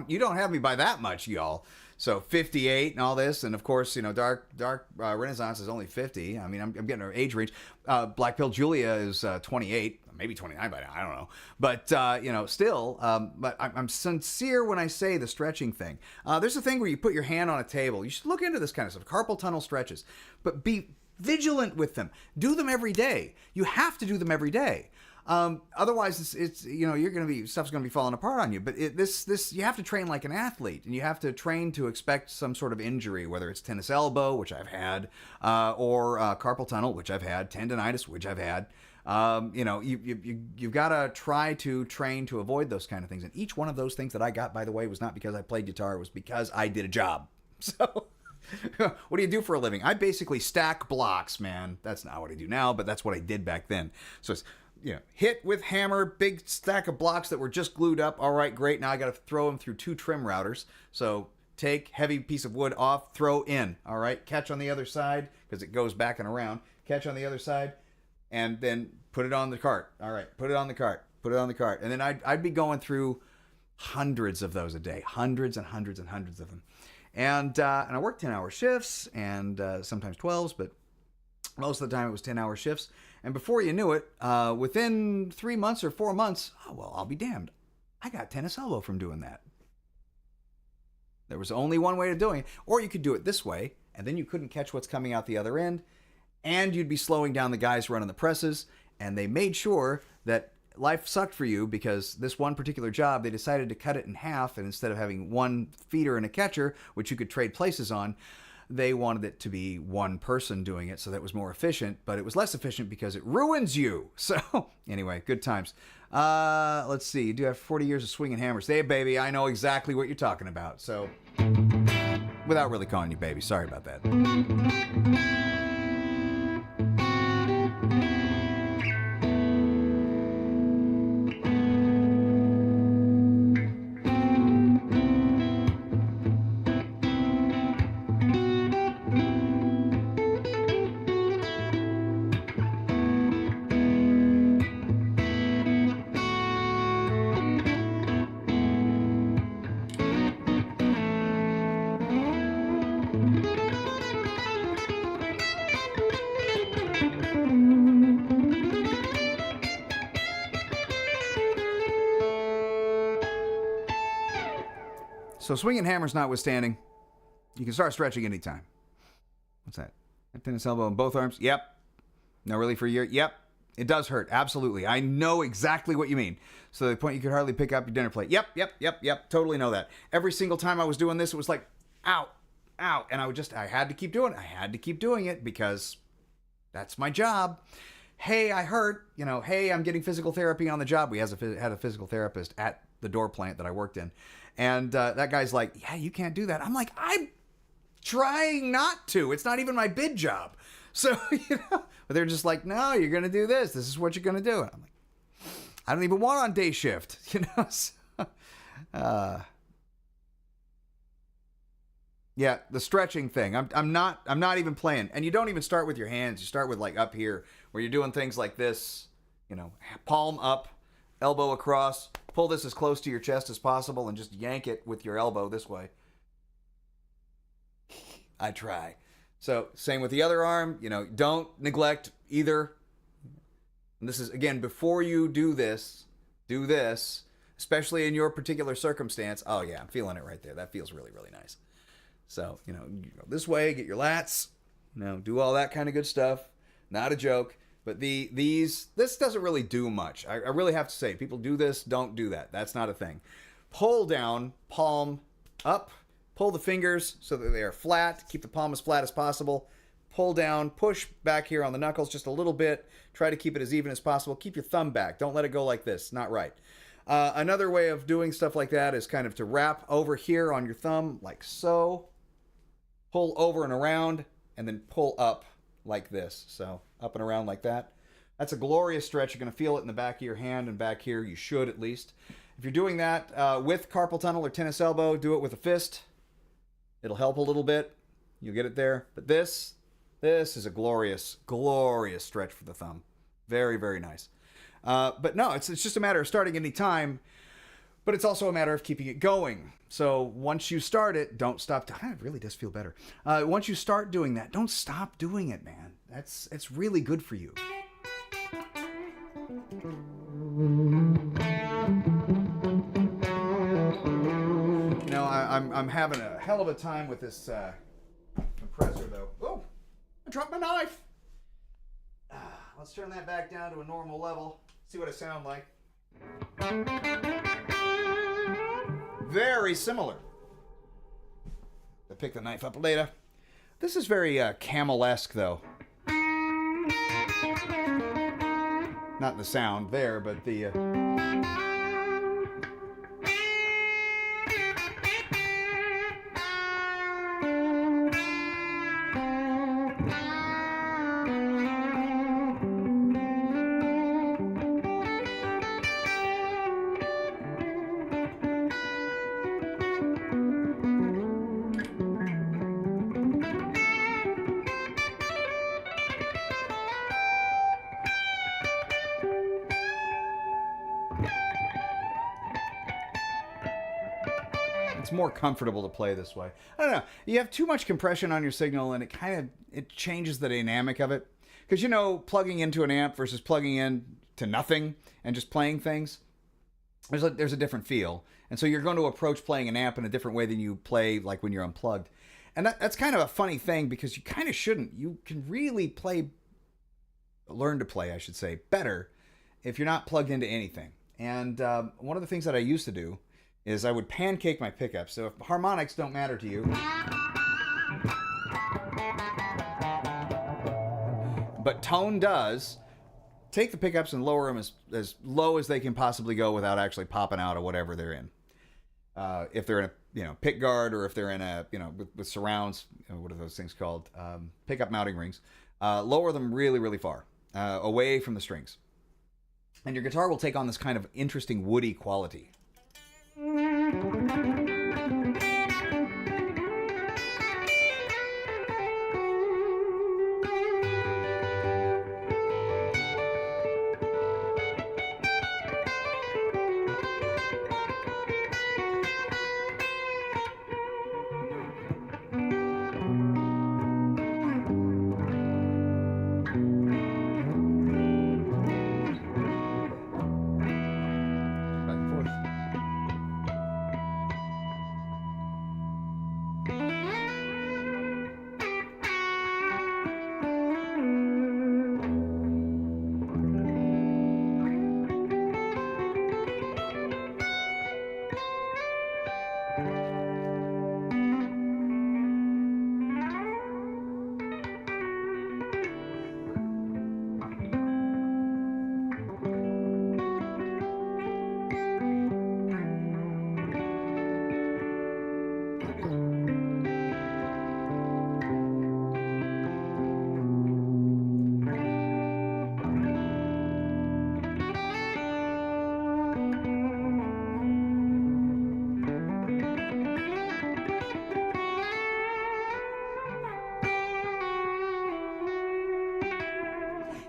you don't have me by that much, y'all. So 58 and all this, and of course, you know, Dark Renaissance is only 50. I mean, I'm getting our age range. Black Pill Julia is 28, maybe 29 by now. I don't know, but you know, still. But I'm sincere when I say the stretching thing. There's a thing where you put your hand on a table. You should look into this kind of stuff. Carpal tunnel stretches, but be vigilant with them. Do them every day. You have to do them every day. Otherwise, it's you know, stuff's gonna be falling apart on you. But this you have to train like an athlete, and you have to train to expect some sort of injury, whether it's tennis elbow, which I've had, or carpal tunnel, which I've had, tendonitis, which I've had. You know, you've got to try to train to avoid those kind of things. And each one of those things that I got, by the way, was not because I played guitar; it was because I did a job. So. What do you do for a living? I basically stack blocks, man. That's not what I do now, but that's what I did back then. So it's, you know, hit with hammer, big stack of blocks that were just glued up. All right, great. Now I got to throw them through 2 trim routers. So take heavy piece of wood off, throw in. All right, catch on the other side because it goes back and around. Catch on the other side, and then put it on the cart. All right, put it on the cart. Put it on the cart, and then I'd be going through hundreds of those a day, hundreds and hundreds and hundreds of them. And I worked 10-hour shifts and sometimes 12s, but most of the time it was 10-hour shifts. And before you knew it, within 3 months or 4 months, oh, well, I'll be damned. I got tennis elbow from doing that. There was only one way of doing it. Or you could do it this way, and then you couldn't catch what's coming out the other end, and you'd be slowing down the guys running the presses. And they made sure that life sucked for you because this one particular job, they decided to cut it in half. And instead of having one feeder and a catcher, which you could trade places on, they wanted it to be one person doing it, so that was more efficient, but it was less efficient because it ruins you. So anyway, good times. Let's see. You do have 40 years of swinging hammers. Hey, baby, I know exactly what you're talking about. So without really calling you baby, sorry about that. So swinging hammers notwithstanding, you can start stretching anytime. What's that? Tennis elbow in both arms? Yep. No relief for a year? Yep. It does hurt. Absolutely. I know exactly what you mean. So the point you could hardly pick up your dinner plate. Yep. Totally know that. Every single time I was doing this, it was like, ow. And I had to keep doing it. I had to keep doing it because that's my job. Hey, I hurt. Hey, I'm getting physical therapy on the job. We had a physical therapist at the door plant that I worked in. And that guy's like, yeah, you can't do that. I'm like, I'm trying not to. It's not even my bid job. So, but they're just like, no, you're going to do this. This is what you're going to do. And I'm like, I don't even want on day shift, So, yeah, the stretching thing. I'm not even playing. And you don't even start with your hands. You start with like up here where you're doing things like this, palm up, elbow across, pull this as close to your chest as possible and just yank it with your elbow this way. I try. So same with the other arm, don't neglect either. And this is, again, before you do this, especially in your particular circumstance. Oh yeah, I'm feeling it right there. That feels really, really nice. So, you go this way, get your lats, do all that kind of good stuff. Not a joke. But this doesn't really do much. I really have to say, people do this, don't do that. That's not a thing. Pull down, palm up, pull the fingers so that they are flat. Keep the palm as flat as possible. Pull down, push back here on the knuckles just a little bit. Try to keep it as even as possible. Keep your thumb back. Don't let it go like this. Not right. Another way of doing stuff like that is kind of to wrap over here on your thumb like so. Pull over and around, and then pull up like this. So up and around like that. That's a glorious stretch. You're going to feel it in the back of your hand and back here. You should, at least. If you're doing that with carpal tunnel or tennis elbow, do it with a fist. It'll help a little bit. You'll get it there. But this is a glorious, glorious stretch for the thumb. Very, very nice. But no, it's just a matter of starting any time. But it's also a matter of keeping it going. So once you start it, don't stop. It really does feel better. Once you start doing that, don't stop doing it, man. It's really good for you. I'm having a hell of a time with this compressor, though. Oh, I dropped my knife. Let's turn that back down to a normal level. See what it sounds like. Very similar. I'll pick the knife up later. This is very camel-esque, though. Not the sound there, but the... It's more comfortable to play this way. I don't know. You have too much compression on your signal, and it changes the dynamic of it. Because, plugging into an amp versus plugging in to nothing and just playing things, there's a different feel. And so you're going to approach playing an amp in a different way than you play like when you're unplugged. And that's kind of a funny thing because you kind of shouldn't. You can really play learn to play, I should say, better if you're not plugged into anything. And one of the things that I used to do is I would pancake my pickups. So if harmonics don't matter to you, but tone does, take the pickups and lower them as low as they can possibly go without actually popping out of whatever they're in. If they're in a pick guard, or if they're in a with surrounds, what are those things called? Pickup mounting rings. Lower them really, really far away from the strings, and your guitar will take on this kind of interesting woody quality.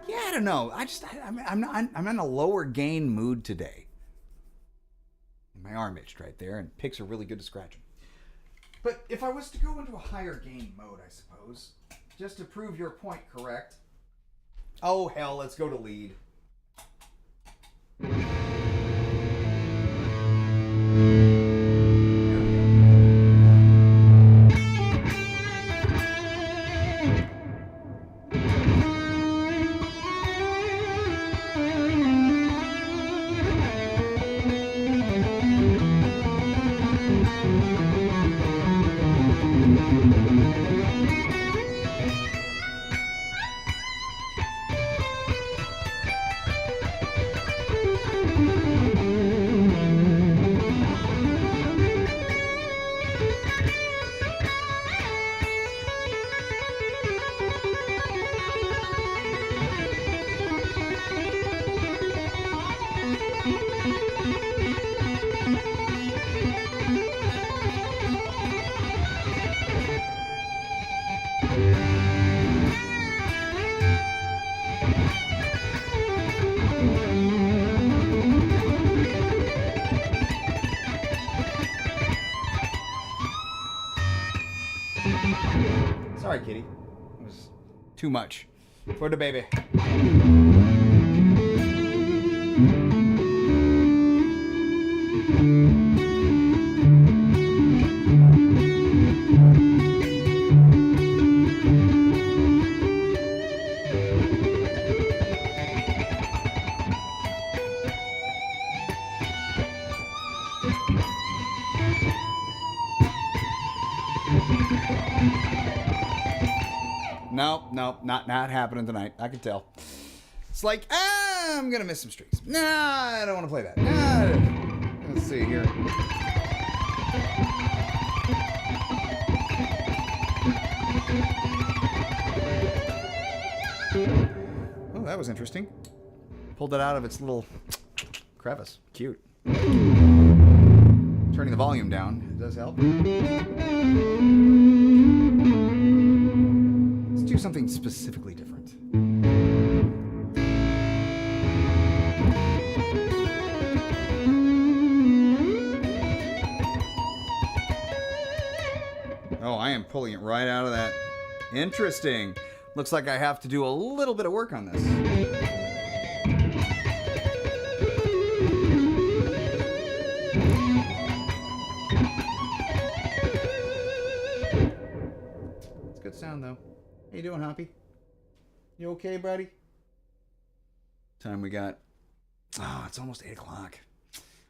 I don't know. I'm in a lower gain mood today. My arm itched right there, and picks are really good to scratching. But if I was to go into a higher gain mode, I suppose, just to prove your point correct. Oh hell, let's go to lead. Sorry, kitty. It was too much for the baby. Nope, not happening tonight. I can tell. It's like, I'm gonna miss some strings. Nah, I don't want to play that. Nah. Let's see here. Oh, that was interesting. Pulled it out of its little crevice. Cute. Turning the volume down does help. Let's do something specifically different. Oh, I am pulling it right out of that. Interesting. Looks like I have to do a little bit of work on this. It's good sound though. How you doing, Hoppy? You okay, buddy? Time we got. Oh, it's almost 8 o'clock.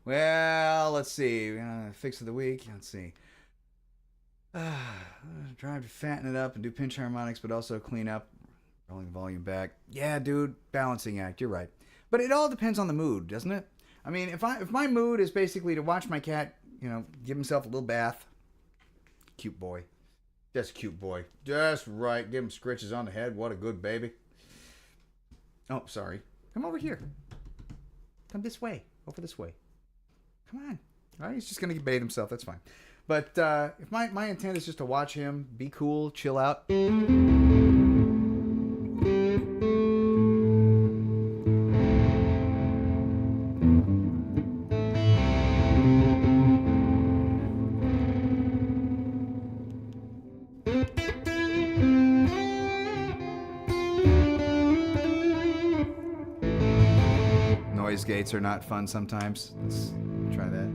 Well, let's see. Fix of the week. Let's see. Drive to fatten it up and do pinch harmonics, but also clean up, rolling the volume back. Yeah, dude, balancing act. You're right. But it all depends on the mood, doesn't it? I mean, if my mood is basically to watch my cat, give himself a little bath. Cute boy. Just a cute boy. Just right. Give him scritches on the head. What a good baby. Oh, sorry. Come over here. Come this way. Over this way. Come on. All right, he's just going to bathe himself. That's fine. But if my intent is just to watch him, be cool, chill out. Noise gates are not fun sometimes. Let's try that.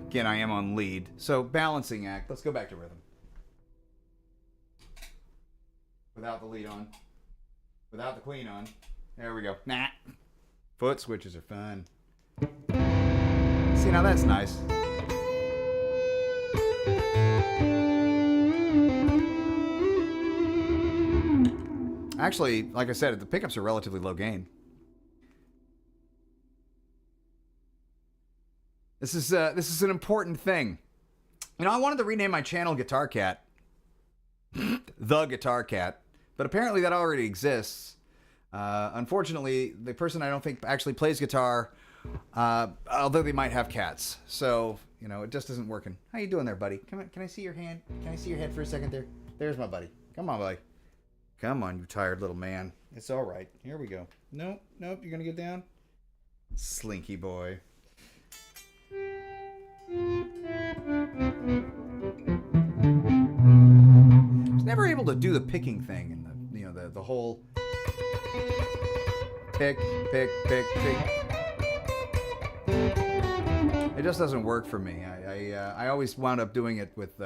Again, I am on lead. So balancing act. Let's go back to rhythm. Without the lead on. Without the clean on. There we go. Nah. Foot switches are fun. See, now that's nice. Actually, like I said, the pickups are relatively low gain. This is an important thing. I wanted to rename my channel Guitar Cat. The Guitar Cat. But apparently that already exists. Unfortunately, the person I don't think actually plays guitar, although they might have cats. So, it just isn't working. How you doing there, buddy? Come on, can I see your hand? Can I see your head for a second there? There's my buddy. Come on, buddy. Come on, you tired little man. It's all right. Here we go. Nope, you're going to get down? Slinky boy. I was never able to do the picking thing and the whole pick. It just doesn't work for me. I always wound up doing it with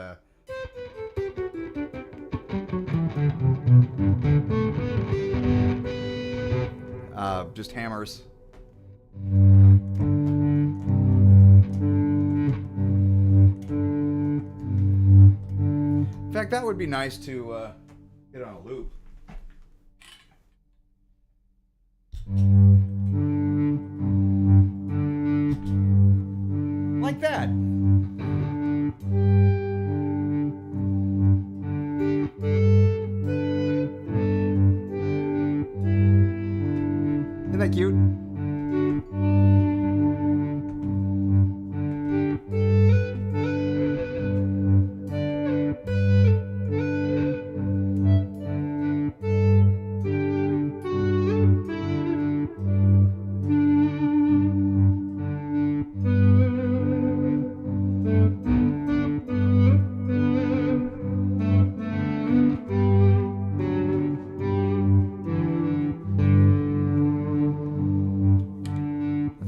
just hammers. In fact, that would be nice to get on a loop. Like that. Isn't that cute?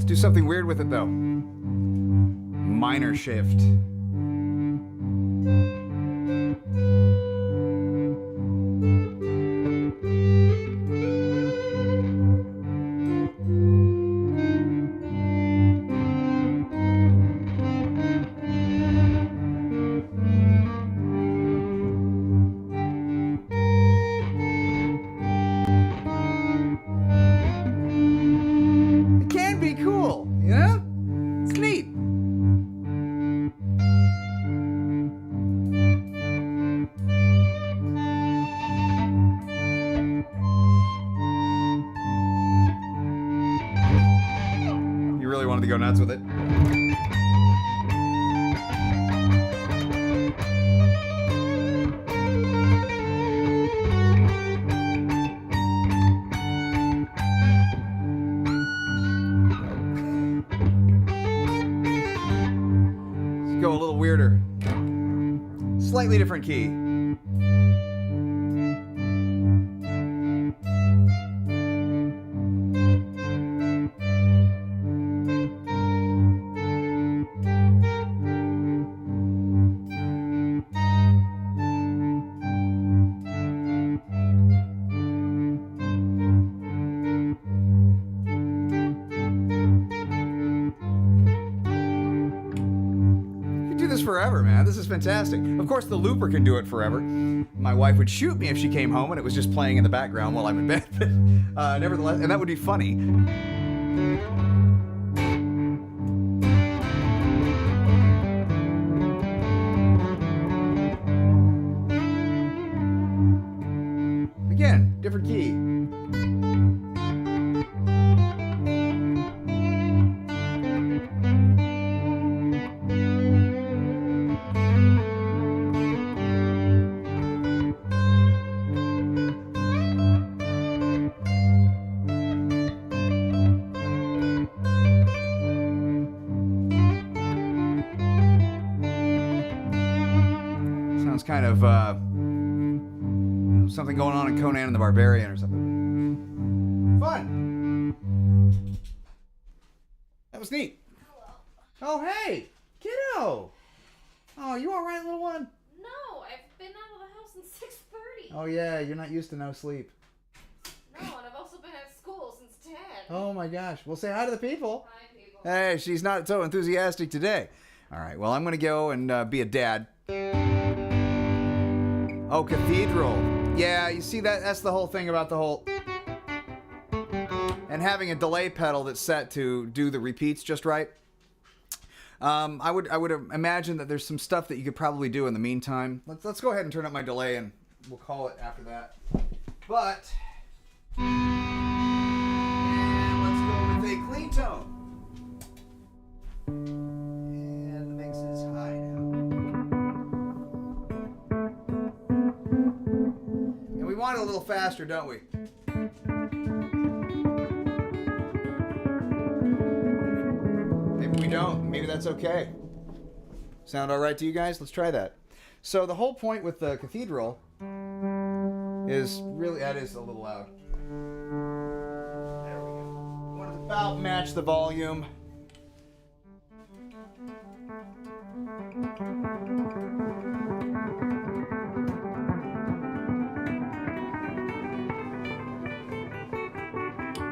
Do something weird with it though. Minor shift. Cool, it's neat. go nuts with it. Let's go a little weirder. Slightly different key. Forever, man. This is fantastic. Of course, the looper can do it forever. My wife would shoot me if she came home and it was just playing in the background while I'm in bed. But nevertheless, and that would be funny. Again, different key. Kind of something going on in Conan and the Barbarian or something. Fun. That was neat. Hello. Oh, hey, kiddo. Oh, you all right, little one? No, I've been out of the house since 6:30. Oh yeah, you're not used to no sleep. No, and I've also been at school since 10. Oh my gosh. Well, say hi to the people. Hi, people. Hey, she's not so enthusiastic today. All right. Well, I'm gonna go and be a dad. Oh, cathedral. Yeah, you see that's the whole thing about the whole... And having a delay pedal that's set to do the repeats just right. I would imagine that there's some stuff that you could probably do in the meantime. Let's go ahead and turn up my delay and we'll call it after that. But... And let's go with a clean tone. And the mix is high now. We want it a little faster, don't we? Maybe we don't. Maybe that's okay. Sound all right to you guys? Let's try that. So the whole point with the cathedral is really... That is a little loud. There we go. Want to about match the volume.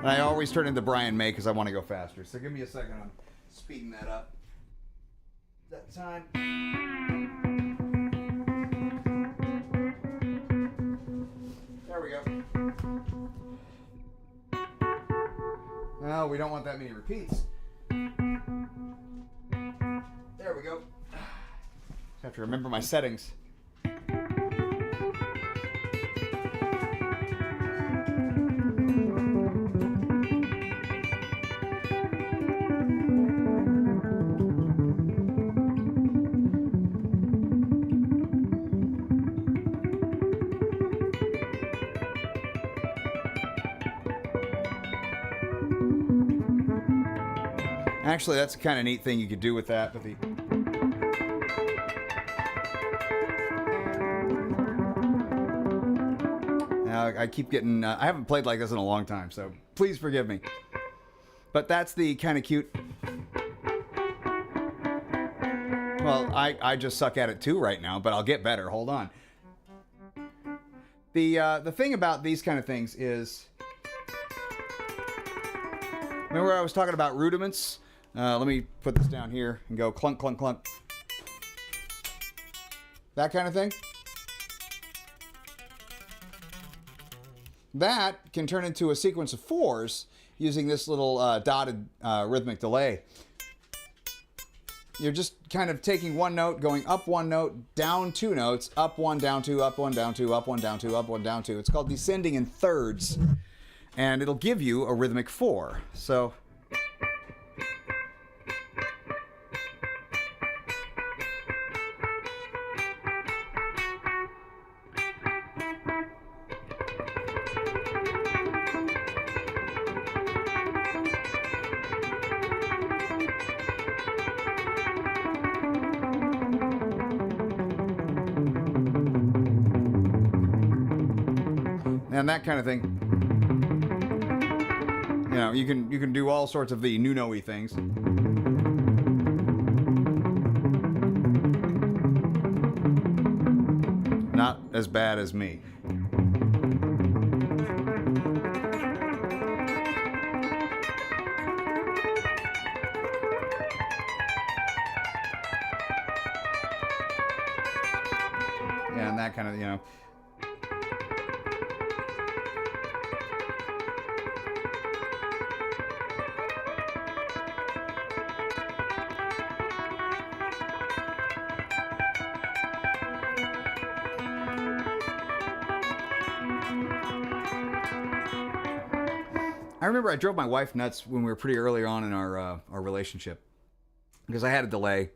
And I always turn into Brian May because I want to go faster. So give me a second. I'm speeding that up. That time. There we go. No, we don't want that many repeats. There we go. Just have to remember my settings. Actually, that's a kind of neat thing you could do with that. But now I keep getting... I haven't played like this in a long time, so please forgive me. But that's the kind of cute... Well, I just suck at it too right now, but I'll get better. Hold on. The thing about these kind of things is... Remember I was talking about rudiments? Let me put this down here and go clunk, clunk, clunk. That kind of thing. That can turn into a sequence of fours using this little dotted rhythmic delay. You're just kind of taking one note, going up one note, down two notes, up one, down two, up one, down two, up one, down two, up one, down two. It's called descending in thirds. And it'll give you a rhythmic four. So... and that kind of thing. You know, you can do all sorts of the Nuno-y things. Not as bad as me. Yeah, and that kind of, you know. I remember I drove my wife nuts when we were pretty early on in our relationship because I had a delay,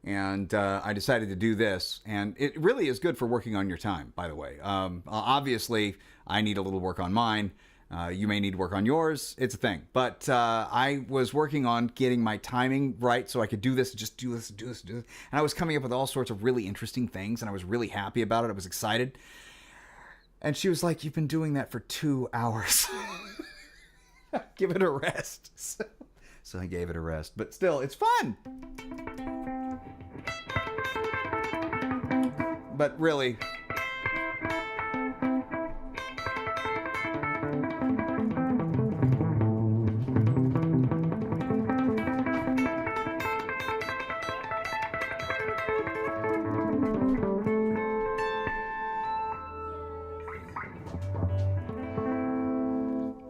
and I decided to do this. And it really is good for working on your time, by the way. Obviously, I need a little work on mine. You may need work on yours. It's a thing. But I was working on getting my timing right so I could do this, just do this, do this, do this. And I was coming up with all sorts of really interesting things, and I was really happy about it. I was excited. And she was like, "You've been doing that for 2 hours." Give it a rest. So I gave it a rest. But still, it's fun. But really,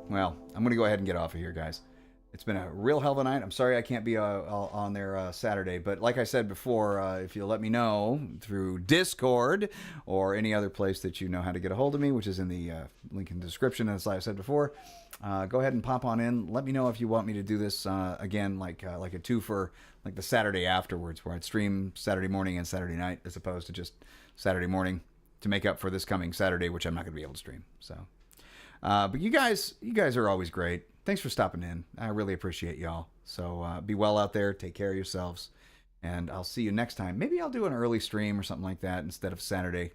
well, I'm going to go ahead and get off of here, guys. It's been a real hell of a night. I'm sorry I can't be on there Saturday. But like I said before, if you'll let me know through Discord or any other place that you know how to get a hold of me, which is in the link in the description, as I said before, go ahead and pop on in. Let me know if you want me to do this again, like a two for like the Saturday afterwards, where I'd stream Saturday morning and Saturday night as opposed to just Saturday morning to make up for this coming Saturday, which I'm not going to be able to stream. So, but you guys are always great. Thanks for stopping in. I really appreciate y'all. So be well out there. Take care of yourselves. And I'll see you next time. Maybe I'll do an early stream or something like that instead of Saturday.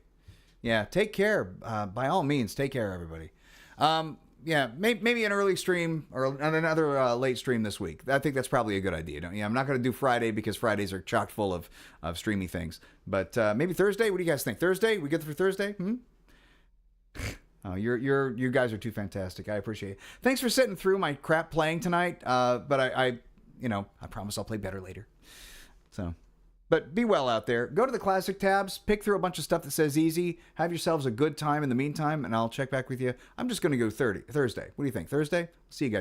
Yeah, take care. By all means, take care, everybody. Yeah, maybe an early stream or another late stream this week. I think that's probably a good idea. Yeah, I'm not going to do Friday because Fridays are chock full of streamy things. But maybe Thursday? What do you guys think? Thursday? We good for Thursday? Oh, you guys are too fantastic. I appreciate it. Thanks for sitting through my crap playing tonight. But I promise I'll play better later. So, but be well out there. Go to the classic tabs, pick through a bunch of stuff that says easy. Have yourselves a good time in the meantime, and I'll check back with you. I'm just going to go Thursday. What do you think? Thursday? See you guys.